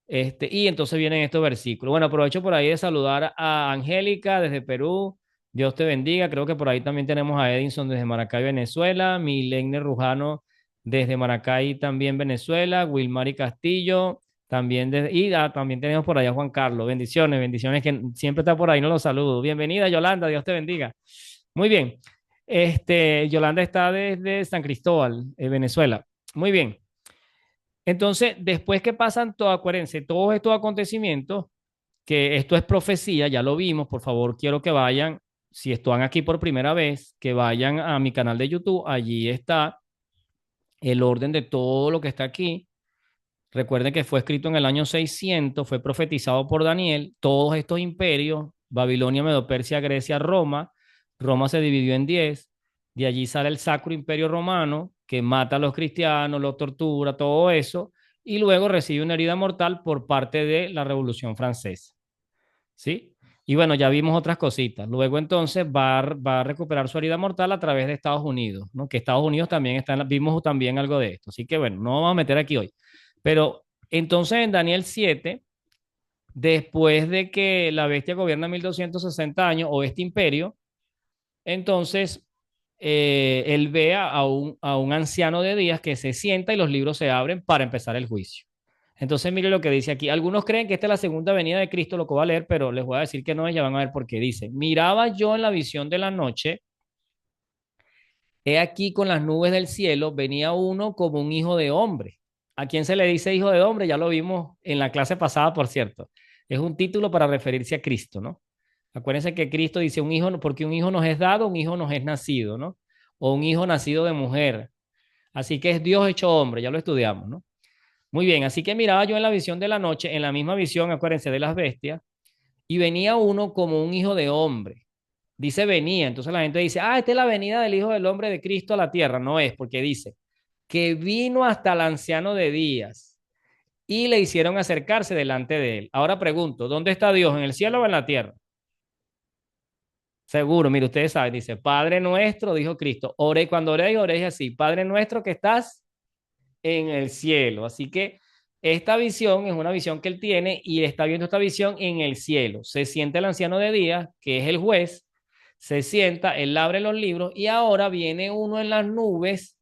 Y entonces vienen estos versículos. Bueno, aprovecho por ahí de saludar a Angélica desde Perú. Dios te bendiga. Creo que por ahí también tenemos a Edinson desde Maracay, Venezuela. Milene Rujano desde Maracay, también Venezuela. Wilmary Castillo, también también tenemos por allá a Juan Carlos. Bendiciones, bendiciones que siempre está por ahí, no lo saludo. Bienvenida, Yolanda. Dios te bendiga. Muy bien. Yolanda está desde San Cristóbal, Venezuela. Muy bien. Entonces, después que pasan todo, acuérdense, todos estos acontecimientos, que esto es profecía, ya lo vimos, por favor, quiero que vayan, si están aquí por primera vez, que vayan a mi canal de YouTube, allí está el orden de todo lo que está aquí. Recuerden que fue escrito en el año 600, fue profetizado por Daniel, todos estos imperios, Babilonia, Medo-Persia, Grecia, Roma. Roma se dividió en 10, de allí sale el Sacro Imperio Romano, que mata a los cristianos, los tortura, todo eso, y luego recibe una herida mortal por parte de la Revolución Francesa, ¿sí? Y bueno, ya vimos otras cositas. Luego entonces va a recuperar su herida mortal a través de Estados Unidos, ¿no? Que Estados Unidos también está, vimos también algo de esto. Así que bueno, no vamos a meter aquí hoy. Pero entonces en Daniel 7, después de que la bestia gobierna 1260 años o este imperio, entonces él ve a un anciano de días que se sienta y los libros se abren para empezar el juicio. Entonces, mire lo que dice aquí. Algunos creen que esta es la segunda venida de Cristo, lo que voy a leer, pero les voy a decir que no, ya van a ver por qué dice. Miraba yo en la visión de la noche, he aquí con las nubes del cielo, venía uno como un hijo de hombre. ¿A quién se le dice hijo de hombre? Ya lo vimos en la clase pasada, por cierto. Es un título para referirse a Cristo, ¿no? Acuérdense que Cristo dice un hijo, porque un hijo nos es dado, un hijo nos es nacido, ¿no? O un hijo nacido de mujer. Así que es Dios hecho hombre, ya lo estudiamos, ¿no? Muy bien, así que miraba yo en la visión de la noche, en la misma visión, acuérdense de las bestias, y venía uno como un hijo de hombre. Dice venía, entonces la gente dice, esta es la venida del Hijo del Hombre de Cristo a la tierra. No es, porque dice que vino hasta el anciano de días y le hicieron acercarse delante de él. Ahora pregunto, ¿dónde está Dios? ¿En el cielo o en la tierra? Seguro, mire, ustedes saben, dice, Padre nuestro, dijo Cristo, oré, cuando oré así, Padre nuestro que estás en el cielo. Así que esta visión es una visión que él tiene y está viendo esta visión en el cielo. Se siente el anciano de días, que es el juez, se sienta, él abre los libros y ahora viene uno en las nubes,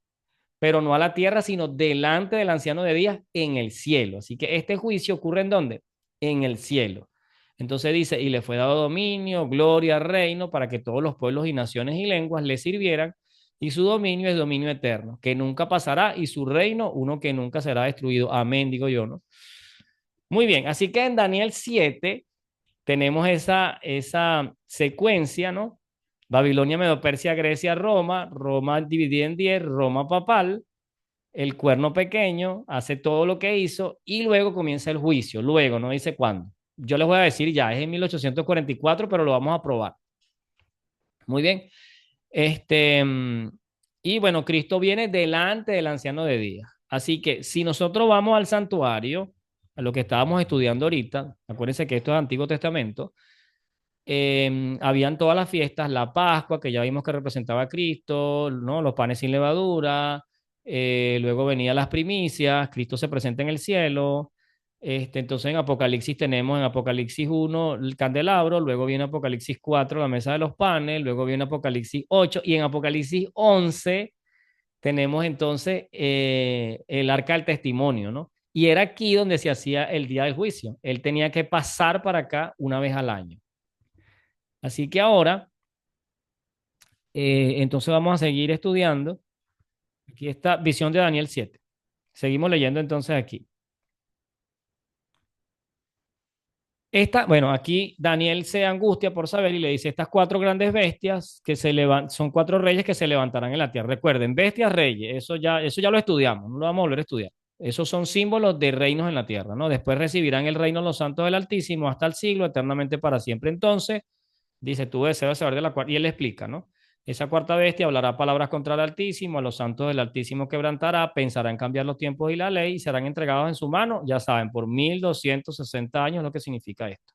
pero no a la tierra, sino delante del anciano de días en el cielo. Así que este juicio ocurre ¿en dónde? En el cielo. Entonces dice, y le fue dado dominio, gloria, reino, para que todos los pueblos y naciones y lenguas le sirvieran, y su dominio es dominio eterno, que nunca pasará, y su reino, uno que nunca será destruido. Amén, digo yo, ¿no? Muy bien, así que en Daniel 7 tenemos esa secuencia, ¿no? Babilonia, Medo-Persia, Grecia, Roma, Roma dividida en 10, Roma papal, el cuerno pequeño hace todo lo que hizo y luego comienza el juicio. Luego, no dice cuándo. Yo les voy a decir ya, es en 1844, pero lo vamos a probar. Muy bien. Este, mm, y bueno, Cristo viene delante del anciano de días. Así que si nosotros vamos al santuario, a lo que estábamos estudiando ahorita, acuérdense que esto es Antiguo Testamento, habían todas las fiestas, la Pascua, que ya vimos que representaba a Cristo, ¿no? Los panes sin levadura, luego venían las primicias, Cristo se presenta en el cielo. Entonces en Apocalipsis tenemos en Apocalipsis 1 el candelabro, luego viene Apocalipsis 4 la mesa de los panes, luego viene Apocalipsis 8 y en Apocalipsis 11 tenemos entonces el arca del testimonio, ¿no? Y era aquí donde se hacía el día del juicio. Él tenía que pasar para acá una vez al año. Así que ahora, entonces vamos a seguir estudiando. Aquí está visión de Daniel 7. Seguimos leyendo entonces aquí. Bueno, aquí Daniel se angustia por saber y le dice, estas cuatro grandes bestias que son cuatro reyes que se levantarán en la tierra. Recuerden, bestias, reyes, eso ya lo estudiamos, no lo vamos a volver a estudiar. Esos son símbolos de reinos en la tierra, ¿no? Después recibirán el reino los santos del Altísimo hasta el siglo, eternamente para siempre. Entonces, dice, tú deseas saber de la cuarta, y él explica, ¿no? Esa cuarta bestia hablará palabras contra el Altísimo, a los santos del Altísimo quebrantará, pensará en cambiar los tiempos y la ley, y serán entregados en su mano, ya saben, por 1260 años lo que significa esto.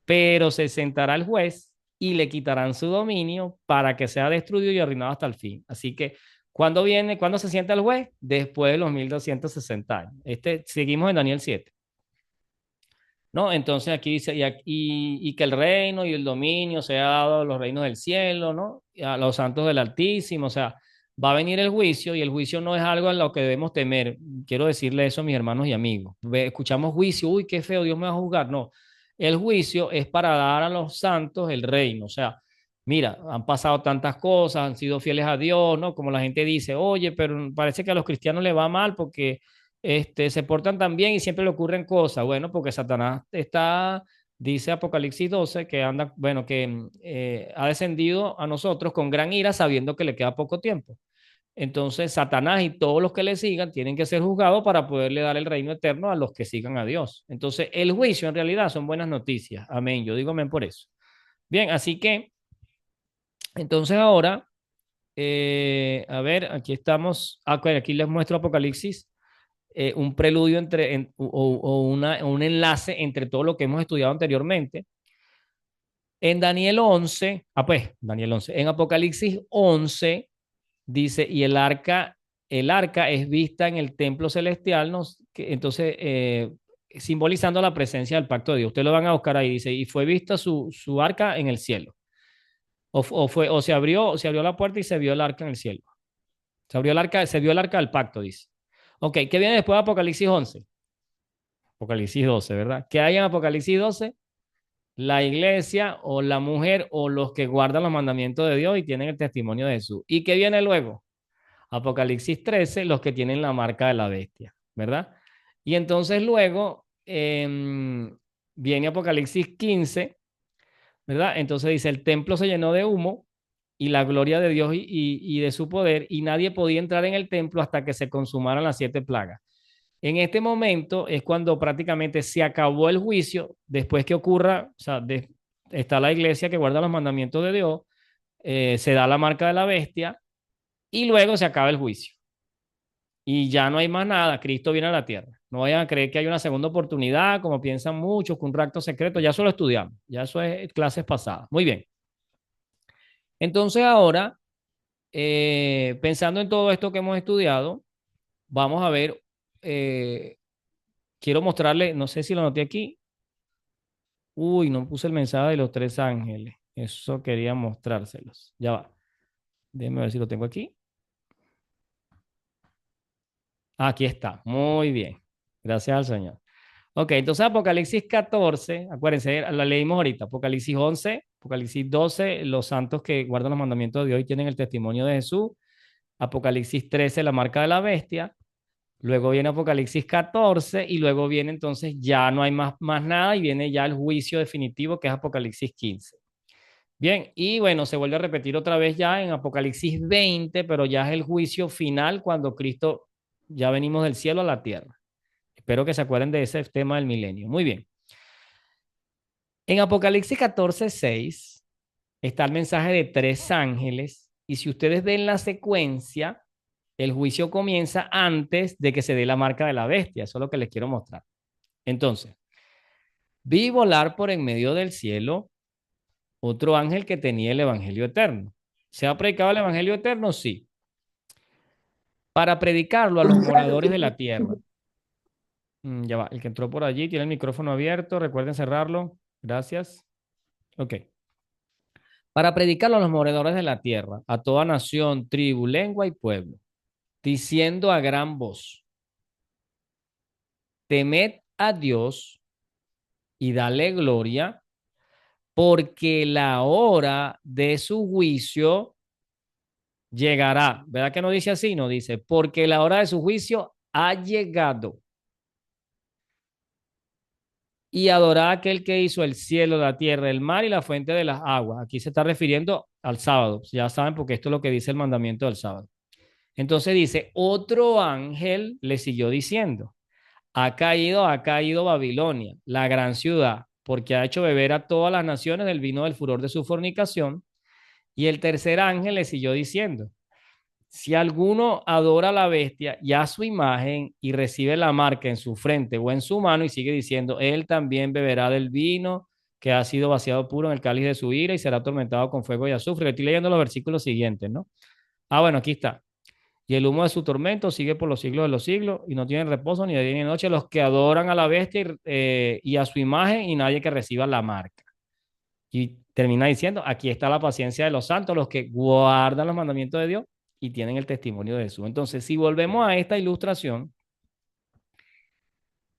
Pero se sentará el juez y le quitarán su dominio para que sea destruido y arruinado hasta el fin. Así que, ¿cuándo se sienta el juez? Después de los 1260 años. Seguimos en Daniel 7. ¿No? Entonces aquí dice, y que el reino y el dominio sea dado a los reinos del cielo, ¿no? Y a los santos del Altísimo, o sea, va a venir el juicio y el juicio no es algo en lo que debemos temer. Quiero decirle eso a mis hermanos y amigos. Escuchamos juicio, uy, qué feo, Dios me va a juzgar. No, el juicio es para dar a los santos el reino, o sea, mira, han pasado tantas cosas, han sido fieles a Dios, ¿no? Como la gente dice, oye, pero parece que a los cristianos les va mal porque se portan tan bien y siempre le ocurren cosas. Bueno, porque Satanás está, dice Apocalipsis 12, que anda, bueno, que ha descendido a nosotros con gran ira sabiendo que le queda poco tiempo. Entonces, Satanás y todos los que le sigan tienen que ser juzgados para poderle dar el reino eterno a los que sigan a Dios. Entonces, el juicio en realidad son buenas noticias. Amén. Yo digo amén por eso. Bien, así que, entonces ahora, a ver, aquí estamos. Ok, aquí les muestro Apocalipsis un preludio un enlace entre todo lo que hemos estudiado anteriormente. En Daniel 11, pues, Daniel 11, en Apocalipsis 11 dice, y el arca es vista en el templo celestial, ¿no? Entonces, simbolizando la presencia del pacto de Dios. Ustedes lo van a buscar ahí, dice, y fue vista su arca en el cielo. O se abrió la puerta y se vio el arca en el cielo. Se vio el arca del pacto, dice. Ok, ¿qué viene después de Apocalipsis 11? Apocalipsis 12, ¿verdad? ¿Qué hay en Apocalipsis 12? La iglesia o la mujer o los que guardan los mandamientos de Dios y tienen el testimonio de Jesús. ¿Y qué viene luego? Apocalipsis 13, los que tienen la marca de la bestia, ¿verdad? Y entonces luego viene Apocalipsis 15, ¿verdad? Entonces dice, el templo se llenó de humo y la gloria de Dios y de su poder, y nadie podía entrar en el templo hasta que se consumaran las 7 plagas. En este momento es cuando prácticamente se acabó el juicio, después que ocurra, o sea, está la iglesia que guarda los mandamientos de Dios, se da la marca de la bestia y luego se acaba el juicio. Y ya no hay más nada, Cristo viene a la tierra. No vayan a creer que hay una segunda oportunidad, como piensan muchos, con un rapto secreto, ya eso lo estudiamos, ya eso es clases pasadas. Muy bien. Entonces ahora, pensando en todo esto que hemos estudiado, vamos a ver, quiero mostrarle, no sé si lo noté aquí. Uy, no puse el mensaje de los 3 ángeles. Eso quería mostrárselos. Ya va. Déjenme ver si lo tengo aquí. Aquí está. Muy bien. Gracias al Señor. Ok, entonces Apocalipsis 14, acuérdense, la leímos ahorita. Apocalipsis 11, Apocalipsis 12, los santos que guardan los mandamientos de Dios y tienen el testimonio de Jesús. Apocalipsis 13, la marca de la bestia. Luego viene Apocalipsis 14 y luego viene entonces ya no hay más nada y viene ya el juicio definitivo que es Apocalipsis 15. Bien, y bueno, se vuelve a repetir otra vez ya en Apocalipsis 20, pero ya es el juicio final cuando Cristo ya venimos del cielo a la tierra. Espero que se acuerden de ese tema del milenio. Muy bien. En Apocalipsis 14:6 está el mensaje de 3 ángeles y si ustedes ven la secuencia, el juicio comienza antes de que se dé la marca de la bestia. Eso es lo que les quiero mostrar. Entonces, vi volar por en medio del cielo otro ángel que tenía el Evangelio eterno. ¿Se ha predicado el Evangelio eterno? Sí. Para predicarlo a los moradores de la tierra. Ya va, el que entró por allí tiene el micrófono abierto. Recuerden cerrarlo. Gracias. Ok. Para predicarlo a los moradores de la tierra, a toda nación, tribu, lengua y pueblo, diciendo a gran voz, temed a Dios y dale gloria, porque la hora de su juicio llegará. ¿Verdad que no dice así? No dice, porque la hora de su juicio ha llegado. Y adorad a aquel que hizo el cielo, la tierra, el mar y la fuente de las aguas. Aquí se está refiriendo al sábado. Ya saben, porque esto es lo que dice el mandamiento del sábado. Entonces dice, otro ángel le siguió diciendo, ha caído Babilonia, la gran ciudad, porque ha hecho beber a todas las naciones del vino del furor de su fornicación. Y el tercer ángel le siguió diciendo, si alguno adora a la bestia y a su imagen y recibe la marca en su frente o en su mano y sigue diciendo, él también beberá del vino que ha sido vaciado puro en el cáliz de su ira y será atormentado con fuego y azufre. Estoy leyendo los versículos siguientes, ¿no? Ah, bueno, aquí está. Y el humo de su tormento sigue por los siglos de los siglos y no tienen reposo ni de día ni de noche los que adoran a la bestia y a su imagen y nadie que reciba la marca. Y termina diciendo, aquí está la paciencia de los santos, los que guardan los mandamientos de Dios y tienen el testimonio de Jesús. Entonces, si volvemos a esta ilustración,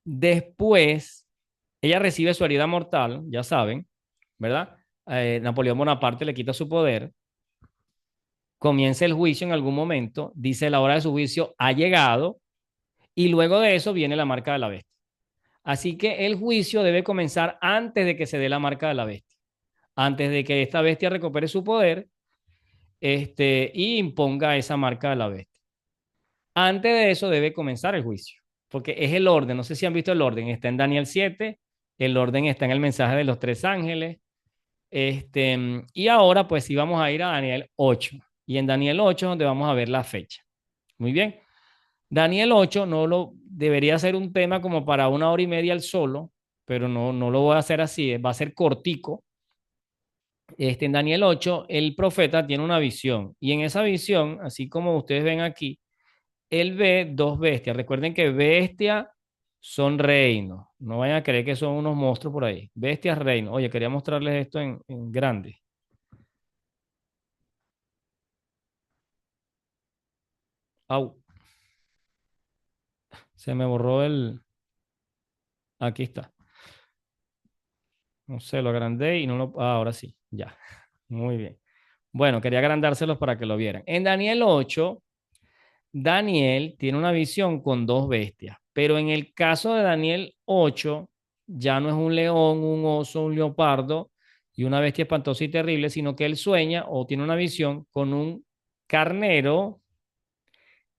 después ella recibe su herida mortal, ya saben, ¿verdad? Napoleón Bonaparte le quita su poder, comienza el juicio en algún momento, dice la hora de su juicio ha llegado y luego de eso viene la marca de la bestia. Así que el juicio debe comenzar antes de que se dé la marca de la bestia, antes de que esta bestia recupere su poder y imponga esa marca de la bestia. Antes de eso debe comenzar el juicio, porque es el orden. No sé si han visto el orden. Está en Daniel 7, el orden está en el mensaje de los tres ángeles. Y ahora pues sí vamos a ir a Daniel 8. Y en Daniel 8 es donde vamos a ver la fecha. Muy bien. Daniel 8 no lo debería ser un tema como para 1 hora y media al solo, pero no lo voy a hacer así, va a ser cortico. En Daniel 8, el profeta tiene una visión y en esa visión, así como ustedes ven aquí, él ve dos bestias. Recuerden que bestias son reinos. No vayan a creer que son unos monstruos por ahí. Bestias, reinos. Oye, quería mostrarles esto en grande. Au, se me borró el... Aquí está. No sé, lo agrandé y no lo... ahora sí, ya. Muy bien. Bueno, quería agrandárselos para que lo vieran. En Daniel 8, Daniel tiene una visión con dos bestias, pero en el caso de Daniel 8, ya no es un león, un oso, un leopardo y una bestia espantosa y terrible, sino que él sueña o tiene una visión con un carnero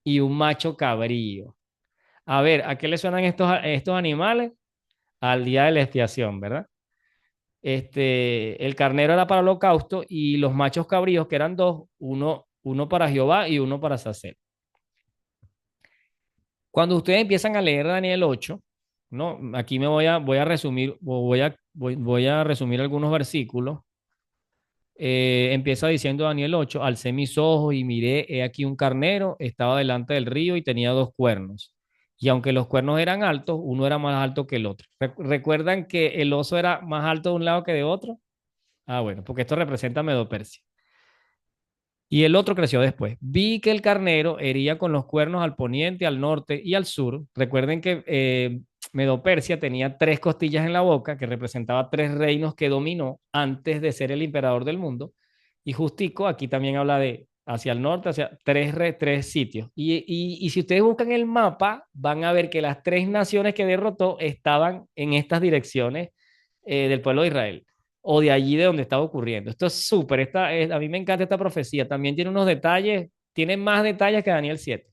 y un macho cabrío. A ver, ¿a qué le suenan estos animales? Al día de la expiación, ¿verdad? El carnero era para holocausto y los machos cabríos, que eran dos, uno para Jehová y uno para Sacel. Cuando ustedes empiezan a leer Daniel 8, ¿no? Aquí voy a resumir, voy a resumir algunos versículos. Empieza diciendo Daniel 8, alcé mis ojos y miré, he aquí un carnero, estaba delante del río y tenía dos cuernos. Y aunque los cuernos eran altos, uno era más alto que el otro. ¿Recuerdan que el oso era más alto de un lado que de otro? Ah, bueno, porque esto representa a Medo-Persia. Y el otro creció después. Vi que el carnero hería con los cuernos al poniente, al norte y al sur. Recuerden que Medo-Persia tenía tres costillas en la boca, que representaba tres reinos que dominó antes de ser el emperador del mundo. Y justico, aquí también habla de hacia el norte, hacia tres sitios. Y si ustedes buscan el mapa, van a ver que las tres naciones que derrotó estaban en estas direcciones del pueblo de Israel o de allí de donde estaba ocurriendo. Esto es súper, a mí me encanta esta profecía. También tiene unos detalles, tiene más detalles que Daniel 7.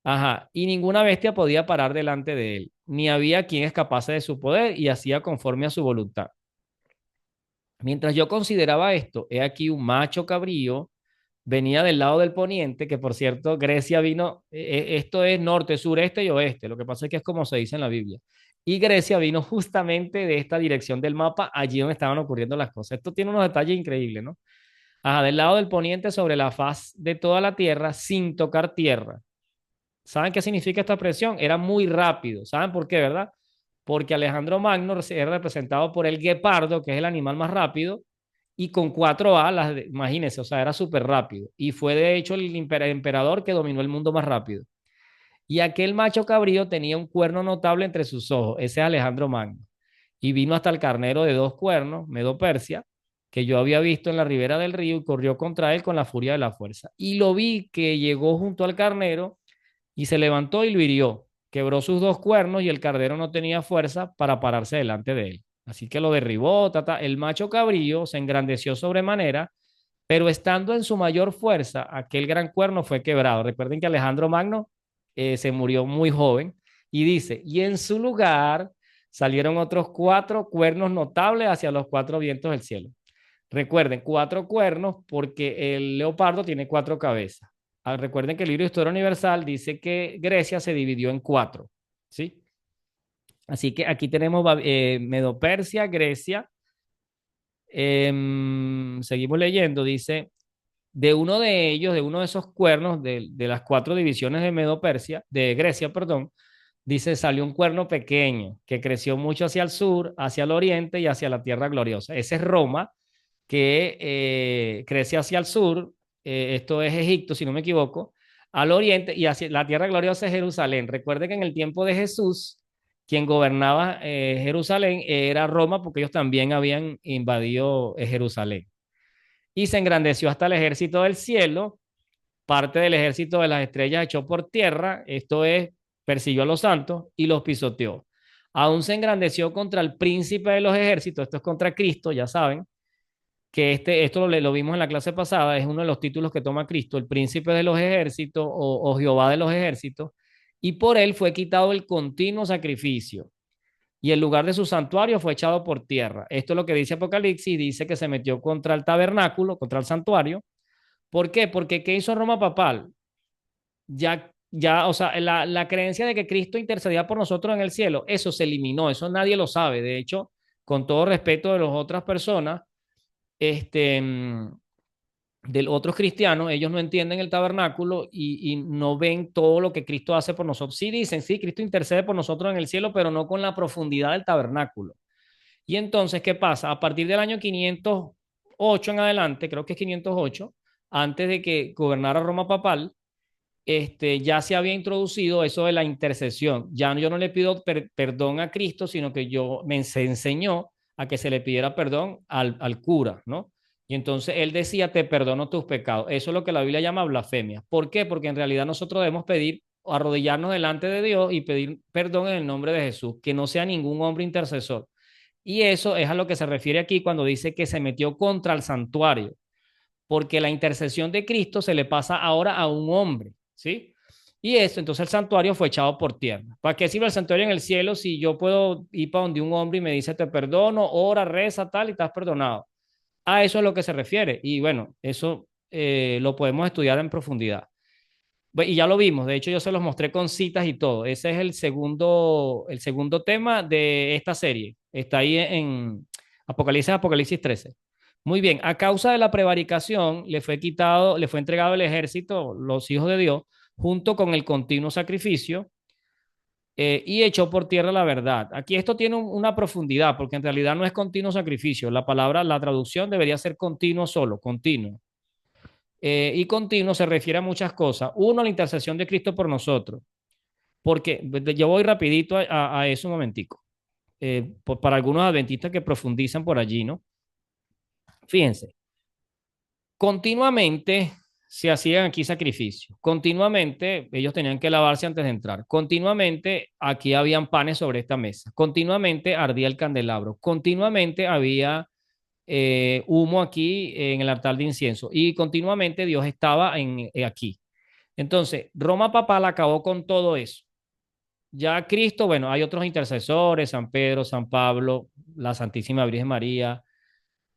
Ajá, y ninguna bestia podía parar delante de él, ni había quien escapase de su poder y hacía conforme a su voluntad. Mientras yo consideraba esto, he aquí un macho cabrío venía del lado del poniente, que por cierto, Grecia vino, esto es norte, sur, este y oeste, lo que pasa es que es como se dice en la Biblia. Y Grecia vino justamente de esta dirección del mapa, allí donde estaban ocurriendo las cosas. Esto tiene unos detalles increíbles, ¿no? Ajá, del lado del poniente sobre la faz de toda la tierra sin tocar tierra. ¿Saben qué significa esta expresión? Era muy rápido. ¿Saben por qué, verdad? Porque Alejandro Magno es representado por el guepardo, que es el animal más rápido, y con cuatro alas, imagínense, o sea, era súper rápido. Y fue de hecho el emperador que dominó el mundo más rápido. Y aquel macho cabrío tenía un cuerno notable entre sus ojos, ese es Alejandro Magno. Y vino hasta el carnero de dos cuernos, Medo Persia, que yo había visto en la ribera del río y corrió contra él con la furia de la fuerza. Y lo vi que llegó junto al carnero y se levantó y lo hirió. Quebró sus dos cuernos y el cardero no tenía fuerza para pararse delante de él. Así que lo derribó, tata. El macho cabrío se engrandeció sobremanera, pero estando en su mayor fuerza, aquel gran cuerno fue quebrado. Recuerden que Alejandro Magno se murió muy joven y dice, y en su lugar salieron otros cuatro cuernos notables hacia los cuatro vientos del cielo. Recuerden, cuatro cuernos porque el leopardo tiene cuatro cabezas. Recuerden que el libro de Historia Universal dice que Grecia se dividió en cuatro, ¿sí? Así que aquí tenemos Medo-Persia, Grecia. Seguimos leyendo, dice, de uno de ellos, de uno de esos cuernos, de las cuatro divisiones de Medo-Persia, de Grecia, perdón, dice, salió un cuerno pequeño que creció mucho hacia el sur, hacia el oriente y hacia la tierra gloriosa. Ese es Roma, que crece hacia el sur, esto es Egipto, si no me equivoco, al oriente y hacia la tierra gloriosa es Jerusalén. Recuerde que en el tiempo de Jesús, quien gobernaba Jerusalén era Roma, porque ellos también habían invadido Jerusalén. Y se engrandeció hasta el ejército del cielo, parte del ejército de las estrellas echó por tierra, esto es, persiguió a los santos y los pisoteó. Aún se engrandeció contra el príncipe de los ejércitos, esto es contra Cristo, ya saben, que esto lo vimos en la clase pasada, es uno de los títulos que toma Cristo, el príncipe de los ejércitos o Jehová de los ejércitos, y por él fue quitado el continuo sacrificio, y el lugar de su santuario fue echado por tierra. Esto es lo que dice Apocalipsis, dice que se metió contra el tabernáculo, contra el santuario. ¿Por qué? Porque ¿qué hizo Roma papal? O sea, la creencia de que Cristo intercedía por nosotros en el cielo, eso se eliminó, eso nadie lo sabe. De hecho, con todo respeto de las otras personas, este, de otros cristianos, ellos no entienden el tabernáculo y no ven todo lo que Cristo hace por nosotros. Sí dicen, sí, Cristo intercede por nosotros en el cielo, pero no con la profundidad del tabernáculo. Y entonces, ¿qué pasa? A partir del año 508 en adelante, creo que es 508, antes de que gobernara Roma papal, ya se había introducido eso de la intercesión. Ya yo no le pido perdón a Cristo, sino que se enseñó a que se le pidiera perdón al cura, ¿no? Y entonces él decía, te perdono tus pecados. Eso es lo que la Biblia llama blasfemia. ¿Por qué? Porque en realidad nosotros debemos pedir, arrodillarnos delante de Dios y pedir perdón en el nombre de Jesús, que no sea ningún hombre intercesor. Y eso es a lo que se refiere aquí cuando dice que se metió contra el santuario, porque la intercesión de Cristo se le pasa ahora a un hombre, ¿sí? Y eso, entonces el santuario fue echado por tierra. ¿Para qué sirve el santuario en el cielo si yo puedo ir para donde un hombre y me dice te perdono, ora, reza, tal, y estás perdonado? A eso es lo que se refiere. Y bueno, eso lo podemos estudiar en profundidad. Y ya lo vimos, de hecho yo se los mostré con citas y todo. Ese es el segundo tema de esta serie. Está ahí en Apocalipsis 13. Muy bien, a causa de la prevaricación le fue entregado el ejército, los hijos de Dios, junto con el continuo sacrificio, y echó por tierra la verdad. Aquí esto tiene una profundidad, porque en realidad no es continuo sacrificio. La palabra, la traducción debería ser continuo solo, continuo. Y continuo se refiere a muchas cosas. Uno, la intercesión de Cristo por nosotros. Porque yo voy rapidito a eso un momentico. Para algunos adventistas que profundizan por allí, ¿no? Fíjense, continuamente se hacían aquí sacrificios. Continuamente ellos tenían que lavarse antes de entrar. Continuamente aquí habían panes sobre esta mesa. Continuamente ardía el candelabro. Continuamente había humo aquí en el altar de incienso. Y continuamente Dios estaba aquí. Entonces, Roma papal acabó con todo eso. Ya Cristo, bueno, hay otros intercesores, San Pedro, San Pablo, la Santísima Virgen María,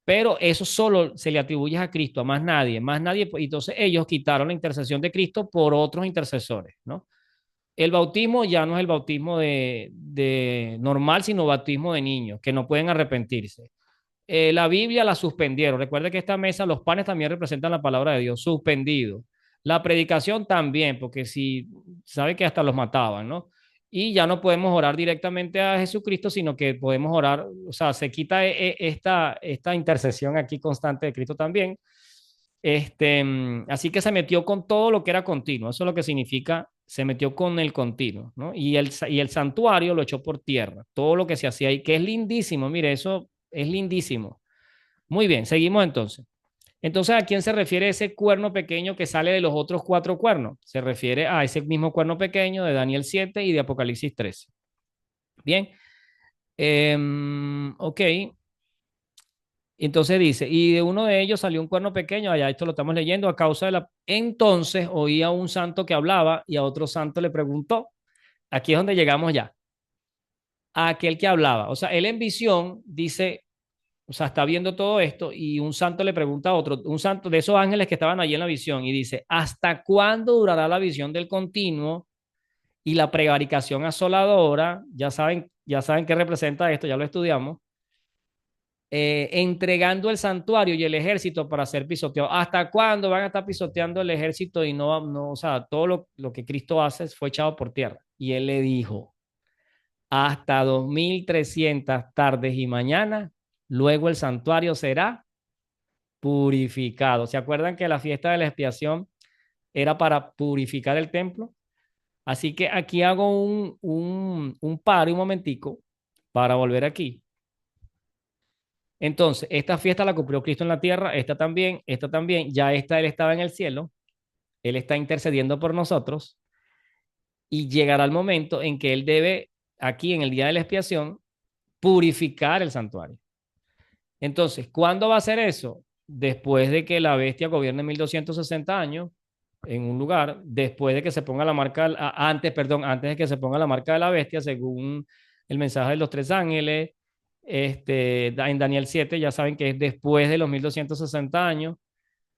pero eso solo se le atribuye a Cristo, a más nadie, más nadie. Entonces ellos quitaron la intercesión de Cristo por otros intercesores, ¿no? El bautismo ya no es el bautismo de normal, sino bautismo de niños que no pueden arrepentirse. La Biblia la suspendieron. Recuerde que esta mesa, los panes también representan la palabra de Dios, suspendido. La predicación también, porque si sabe que hasta los mataban, ¿no? Y ya no podemos orar directamente a Jesucristo, sino que podemos orar, o sea, se quita esta intercesión aquí constante de Cristo también. Así que se metió con todo lo que era continuo. Eso es lo que significa, se metió con el continuo, ¿no? Y el santuario lo echó por tierra. Todo lo que se hacía ahí, que es lindísimo. Mire, eso es lindísimo. Muy bien, seguimos entonces. Entonces, ¿a quién se refiere ese cuerno pequeño que sale de los otros cuatro cuernos? Se refiere a ese mismo cuerno pequeño de Daniel 7 y de Apocalipsis 13. Bien, ok. Entonces dice, y de uno de ellos salió un cuerno pequeño, allá esto lo estamos leyendo, a causa de la... Entonces oía un santo que hablaba y a otro santo le preguntó, aquí es donde llegamos ya, a aquel que hablaba. O sea, él en visión dice, o sea, está viendo todo esto y un santo le pregunta a otro, un santo de esos ángeles que estaban allí en la visión y dice, ¿hasta cuándo durará la visión del continuo y la prevaricación asoladora? Ya saben qué representa esto, ya lo estudiamos. Entregando el santuario y el ejército para ser pisoteado. ¿Hasta cuándo van a estar pisoteando el ejército y no, o sea, todo lo que Cristo hace fue echado por tierra? Y él le dijo, hasta 2300 tardes y mañanas, luego el santuario será purificado. ¿Se acuerdan que la fiesta de la expiación era para purificar el templo? Así que aquí hago un paro un momentico para volver aquí. Entonces, esta fiesta la cumplió Cristo en la tierra, esta también, ya esta él estaba en el cielo, él está intercediendo por nosotros y llegará el momento en que él debe, aquí en el día de la expiación, purificar el santuario. Entonces, ¿cuándo va a hacer eso? Después de que la bestia gobierne 1260 años en un lugar, después de que se ponga la marca, antes de que se ponga la marca de la bestia, según el mensaje de los tres ángeles, en Daniel 7, ya saben que es después de los 1260 años.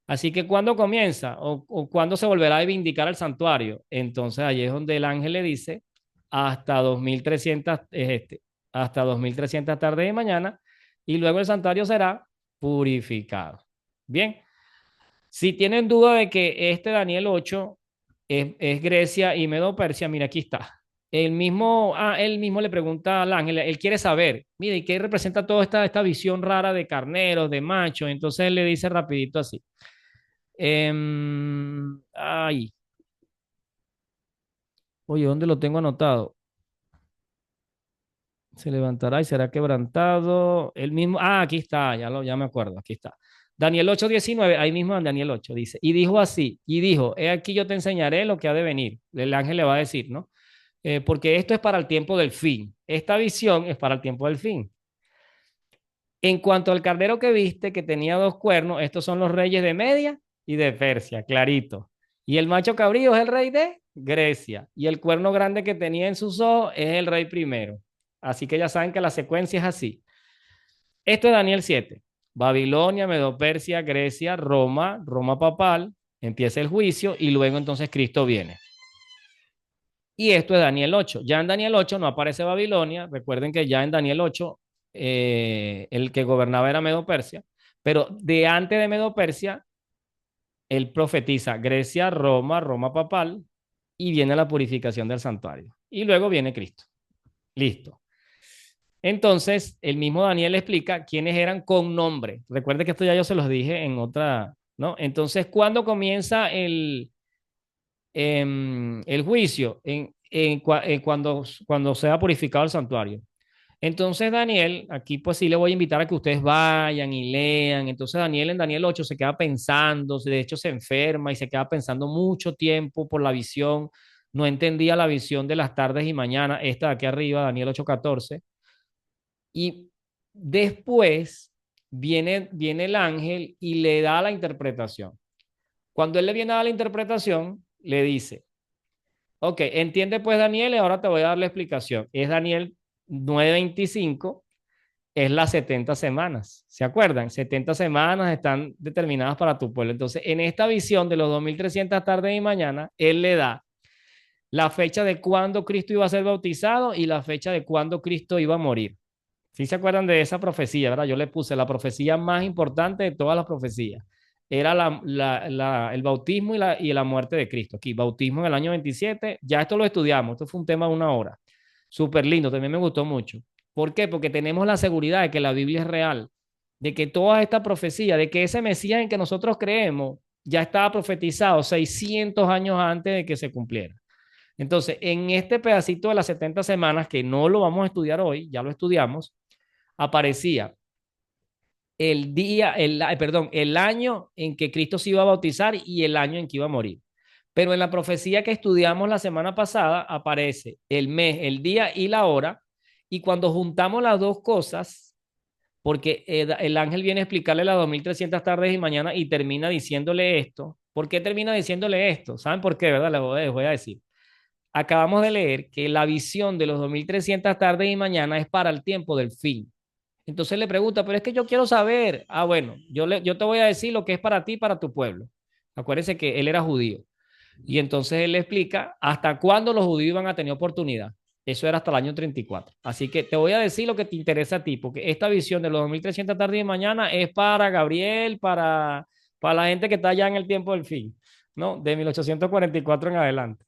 Así que ¿cuándo comienza o cuándo se volverá a vindicar el santuario? Entonces allí es donde el ángel le dice hasta 2300, hasta 2300 tarde de mañana y luego el santuario será purificado. Bien, si tienen duda de que este Daniel 8 es Grecia y Medo Persia, mira, aquí está. Él mismo le pregunta al ángel, él quiere saber, mire, ¿y qué representa toda esta visión rara de carneros, de machos? Entonces él le dice rapidito así. Ay, oye, ¿dónde lo tengo anotado? Se levantará y será quebrantado. El mismo, aquí está, ya me acuerdo, aquí está. Daniel 8:19, ahí mismo en Daniel 8 dice, y dijo así, y dijo, he aquí yo te enseñaré lo que ha de venir. El ángel le va a decir, ¿no? Porque esto es para el tiempo del fin. Esta visión es para el tiempo del fin. En cuanto al carnero que viste, que tenía dos cuernos, estos son los reyes de Media y de Persia, clarito. Y el macho cabrío es el rey de Grecia. Y el cuerno grande que tenía en sus ojos es el rey primero. Así que ya saben que la secuencia es así. Esto es Daniel 7. Babilonia, Medo-Persia, Grecia, Roma, Roma papal, empieza el juicio y luego entonces Cristo viene. Y esto es Daniel 8. Ya en Daniel 8 no aparece Babilonia. Recuerden que ya en Daniel 8 el que gobernaba era Medo-Persia. Pero de antes de Medo-Persia, él profetiza Grecia, Roma, Roma papal y viene la purificación del santuario. Y luego viene Cristo. Listo. Entonces, el mismo Daniel explica quiénes eran con nombre. Recuerde que esto ya yo se los dije en otra, ¿no? Entonces, ¿cuándo comienza el juicio? Cuando sea purificado el santuario. Entonces, Daniel, aquí pues sí le voy a invitar a que ustedes vayan y lean. Entonces, Daniel en Daniel 8 se queda pensando, de hecho se enferma y se queda pensando mucho tiempo por la visión. No entendía la visión de las tardes y mañanas, esta de aquí arriba, Daniel 8:14. Y después viene el ángel y le da la interpretación. Cuando él le viene a dar la interpretación, le dice, ok, entiende pues Daniel, y ahora te voy a dar la explicación. Es Daniel 9:25, es las 70 semanas. ¿Se acuerdan? 70 semanas están determinadas para tu pueblo. Entonces, en esta visión de los 2300 tardes y mañana, él le da la fecha de cuándo Cristo iba a ser bautizado y la fecha de cuándo Cristo iba a morir. ¿Sí se acuerdan de esa profecía, verdad? Yo le puse la profecía más importante de todas las profecías. Era el bautismo y la muerte de Cristo. Aquí, bautismo en el año 27. Ya esto lo estudiamos. Esto fue un tema de una hora. Súper lindo. También me gustó mucho. ¿Por qué? Porque tenemos la seguridad de que la Biblia es real. De que toda esta profecía, de que ese Mesías en que nosotros creemos, ya estaba profetizado 600 años antes de que se cumpliera. Entonces, en este pedacito de las 70 semanas, que no lo vamos a estudiar hoy, ya lo estudiamos, aparecía el año en que Cristo se iba a bautizar y el año en que iba a morir. Pero en la profecía que estudiamos la semana pasada aparece el mes, el día y la hora. Y cuando juntamos las dos cosas, porque el ángel viene a explicarle las 2300 tardes y mañana y termina diciéndole esto. ¿Por qué termina diciéndole esto? ¿Saben por qué, verdad? Les voy a decir. Acabamos de leer que la visión de los 2300 tardes y mañana es para el tiempo del fin. Entonces le pregunta, pero es que yo quiero saber. Ah, bueno, yo te voy a decir lo que es para ti y para tu pueblo. Acuérdense que él era judío. Y entonces él le explica hasta cuándo los judíos iban a tener oportunidad. Eso era hasta el año 34. Así que te voy a decir lo que te interesa a ti, porque esta visión de los 2300 tardes y mañana es para Gabriel, para la gente que está ya en el tiempo del fin, ¿no? De 1844 en adelante.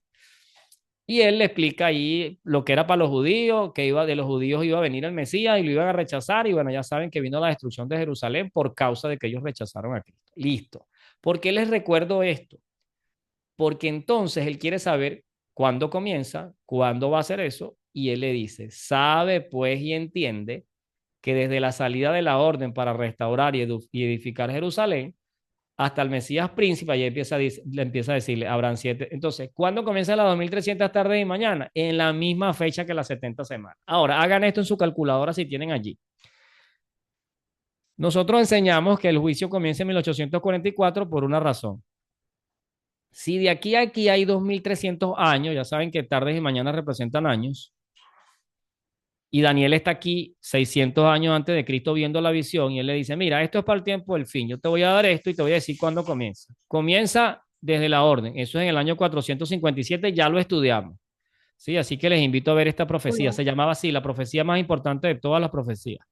Y él le explica ahí lo que era para los judíos, que iba de los judíos iba a venir el Mesías y lo iban a rechazar. Y bueno, ya saben que vino la destrucción de Jerusalén por causa de que ellos rechazaron a Cristo. Listo. ¿Por qué les recuerdo esto? Porque entonces él quiere saber cuándo comienza, cuándo va a hacer eso. Y él le dice, sabe pues y entiende que desde la salida de la orden para restaurar y edificar Jerusalén, hasta el Mesías príncipe, ahí le empieza a decirle, habrán 7. Entonces, ¿cuándo comienzan las 2300 tardes y mañana? En la misma fecha que las 70 semanas. Ahora, hagan esto en su calculadora si tienen allí. Nosotros enseñamos que el juicio comienza en 1844 por una razón. Si de aquí a aquí hay 2300 años, ya saben que tardes y mañanas representan años, y Daniel está aquí 600 años antes de Cristo viendo la visión y él le dice, mira, esto es para el tiempo del fin, yo te voy a dar esto y te voy a decir cuándo comienza. Comienza desde la orden, eso es en el año 457, ya lo estudiamos. Sí, así que les invito a ver esta profecía, se llamaba así, la profecía más importante de todas las profecías.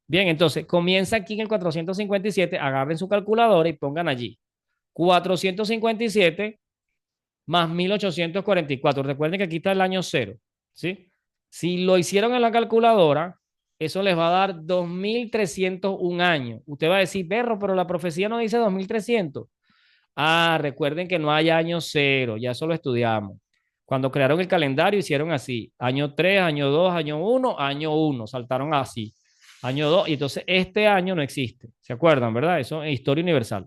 Bien, entonces comienza aquí en el 457, agarren su calculadora y pongan allí 457 más 1844. Recuerden que aquí está el año cero, ¿sí? Si lo hicieron en la calculadora, eso les va a dar 2301 años. Usted va a decir, perro, pero la profecía no dice 2300. Ah, recuerden que no hay año cero, ya eso lo estudiamos. Cuando crearon el calendario hicieron así, año 3, año 2, año uno, saltaron así, año 2, y entonces este año no existe. ¿Se acuerdan, verdad? Eso es historia universal.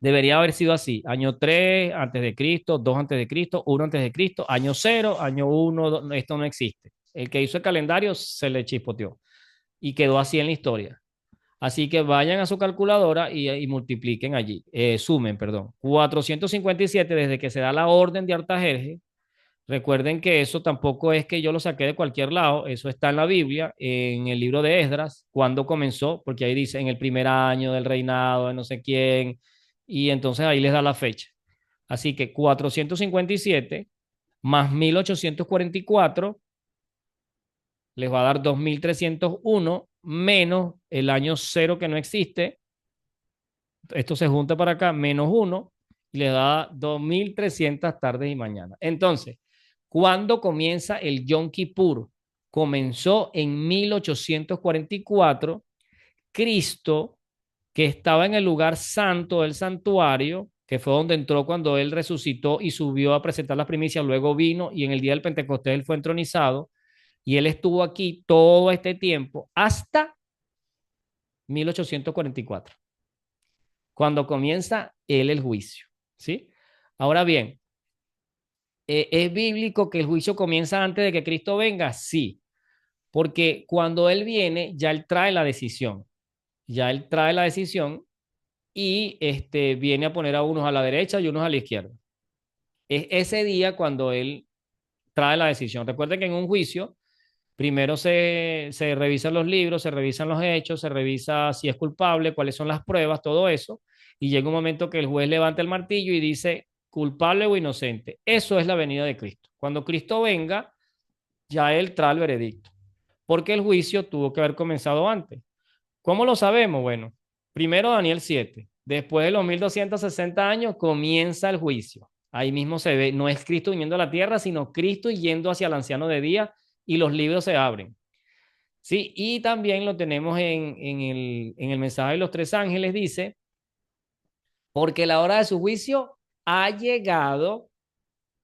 Debería haber sido así. Año 3 antes de Cristo, 2 antes de Cristo, 1 antes de Cristo, año cero, año uno, esto no existe. El que hizo el calendario se le chispoteó y quedó así en la historia. Así que vayan a su calculadora y multipliquen allí, sumen, perdón. 457 desde que se da la orden de Artajerjes. Recuerden que eso tampoco es que yo lo saqué de cualquier lado, eso está en la Biblia, en el libro de Esdras, cuando comenzó, porque ahí dice en el primer año del reinado de no sé quién, y entonces ahí les da la fecha. Así que 457 más 1844 les va a dar 2301 menos el año cero que no existe. Esto se junta para acá, menos uno, y les da 2300 tardes y mañanas. Entonces, ¿cuándo comienza el Yom Kippur? Comenzó en 1844. Cristo, que estaba en el lugar santo del santuario, que fue donde entró cuando él resucitó y subió a presentar las primicias, luego vino y en el día del Pentecostés él fue entronizado y él estuvo aquí todo este tiempo hasta 1844, cuando comienza él el juicio, ¿sí? Ahora bien, ¿es bíblico que el juicio comienza antes de que Cristo venga? Sí, porque cuando él viene ya él trae la decisión, ya él trae la decisión y viene a poner a unos a la derecha y unos a la izquierda. Es ese día cuando él trae la decisión. Recuerden que en un juicio primero se revisan los libros, se revisan los hechos, se revisa si es culpable, cuáles son las pruebas, todo eso, y llega un momento que el juez levanta el martillo y dice culpable o inocente. Eso es la venida de Cristo. Cuando Cristo venga, ya él trae el veredicto, porque el juicio tuvo que haber comenzado antes. ¿Cómo lo sabemos? Bueno, primero Daniel 7. Después de los 1260 años comienza el juicio. Ahí mismo se ve, no es Cristo viniendo a la tierra, sino Cristo yendo hacia el anciano de día y los libros se abren. Sí, y también lo tenemos en el mensaje de los tres ángeles, dice, porque la hora de su juicio ha llegado,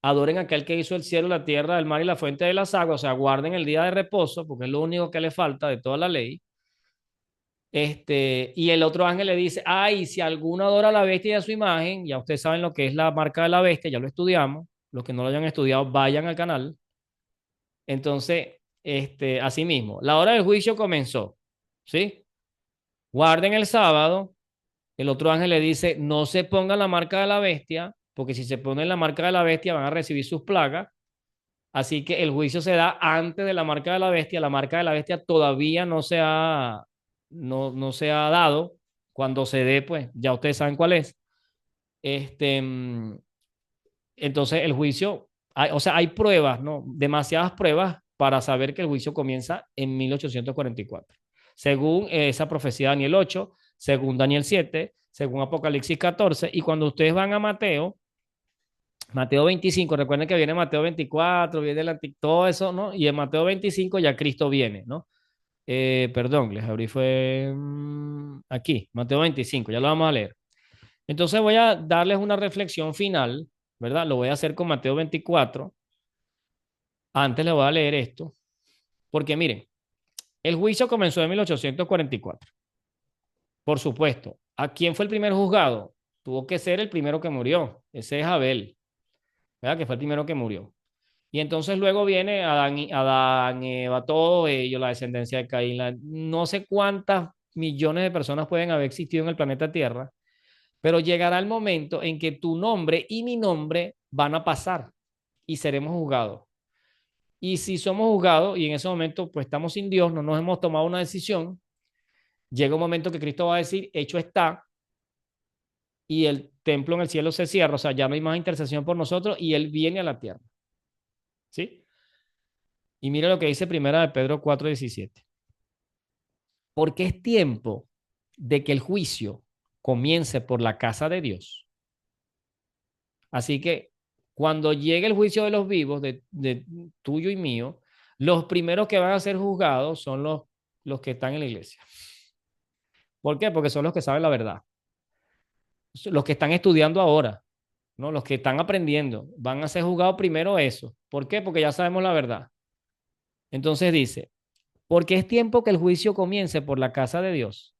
adoren a aquel que hizo el cielo, la tierra, el mar y la fuente de las aguas, o sea, guarden el día de reposo, porque es lo único que le falta de toda la ley. Y el otro ángel le dice, ay, si alguno adora a la bestia y a su imagen, ya ustedes saben lo que es la marca de la bestia, ya lo estudiamos. Los que no lo hayan estudiado, vayan al canal. Entonces, así mismo, la hora del juicio comenzó, ¿sí? Guarden el sábado. El otro ángel le dice, no se pongan la marca de la bestia, porque si se ponen la marca de la bestia van a recibir sus plagas. Así que el juicio se da antes de la marca de la bestia. La marca de la bestia todavía no se ha dado. Cuando se dé, pues ya ustedes saben cuál es. Este, mm, entonces el juicio, o sea, hay pruebas, ¿no? Demasiadas pruebas para saber que el juicio comienza en 1844. Según esa profecía de Daniel 8, según Daniel 7, según Apocalipsis 14. Y cuando ustedes van a Mateo 25, recuerden que viene Mateo 24, viene todo eso, ¿no? Y en Mateo 25 ya Cristo viene, ¿no? Perdón, les abrí, fue aquí, Mateo 25, ya lo vamos a leer. Entonces voy a darles una reflexión final, ¿verdad? Lo voy a hacer con Mateo 24. Antes les voy a leer esto, porque miren, el juicio comenzó en 1844. Por supuesto, ¿a quién fue el primer juzgado? Tuvo que ser el primero que murió. Ese es Abel, ¿verdad? Que fue el primero que murió. Y entonces luego viene Adán, Eva, todos ellos, la descendencia de Caín. No sé cuántas millones de personas pueden haber existido en el planeta Tierra, pero llegará el momento en que tu nombre y mi nombre van a pasar y seremos juzgados. Y si somos juzgados y en ese momento pues estamos sin Dios, no nos hemos tomado una decisión, llega un momento que Cristo va a decir, hecho está, y el templo en el cielo se cierra, o sea, ya no hay más intercesión por nosotros y Él viene a la tierra. ¿Sí? Y mira lo que dice primera de Pedro 4:17. Porque es tiempo de que el juicio comience por la casa de Dios. Así que cuando llegue el juicio de los vivos, de tuyo y mío, los primeros que van a ser juzgados son los que están en la iglesia. ¿Por qué? Porque son los que saben la verdad. Los que están estudiando ahora, ¿no? Los que están aprendiendo, van a ser juzgados primero eso. ¿Por qué? Porque ya sabemos la verdad. Entonces dice, porque es tiempo que el juicio comience por la casa de Dios.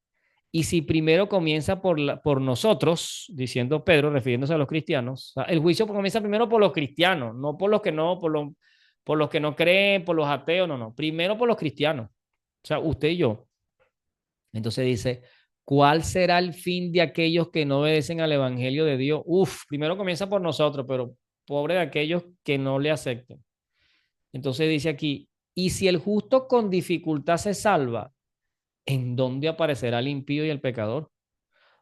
Y si primero comienza por nosotros, diciendo Pedro, refiriéndose a los cristianos, o sea, el juicio comienza primero por los cristianos, no por los que no, por los que no creen, por los ateos, no, no, primero por los cristianos, o sea, usted y yo. Entonces dice, ¿cuál será el fin de aquellos que no obedecen al evangelio de Dios? Uf, primero comienza por nosotros, pero pobre de aquellos que no le acepten. Entonces dice aquí, y si el justo con dificultad se salva, ¿en dónde aparecerá el impío y el pecador?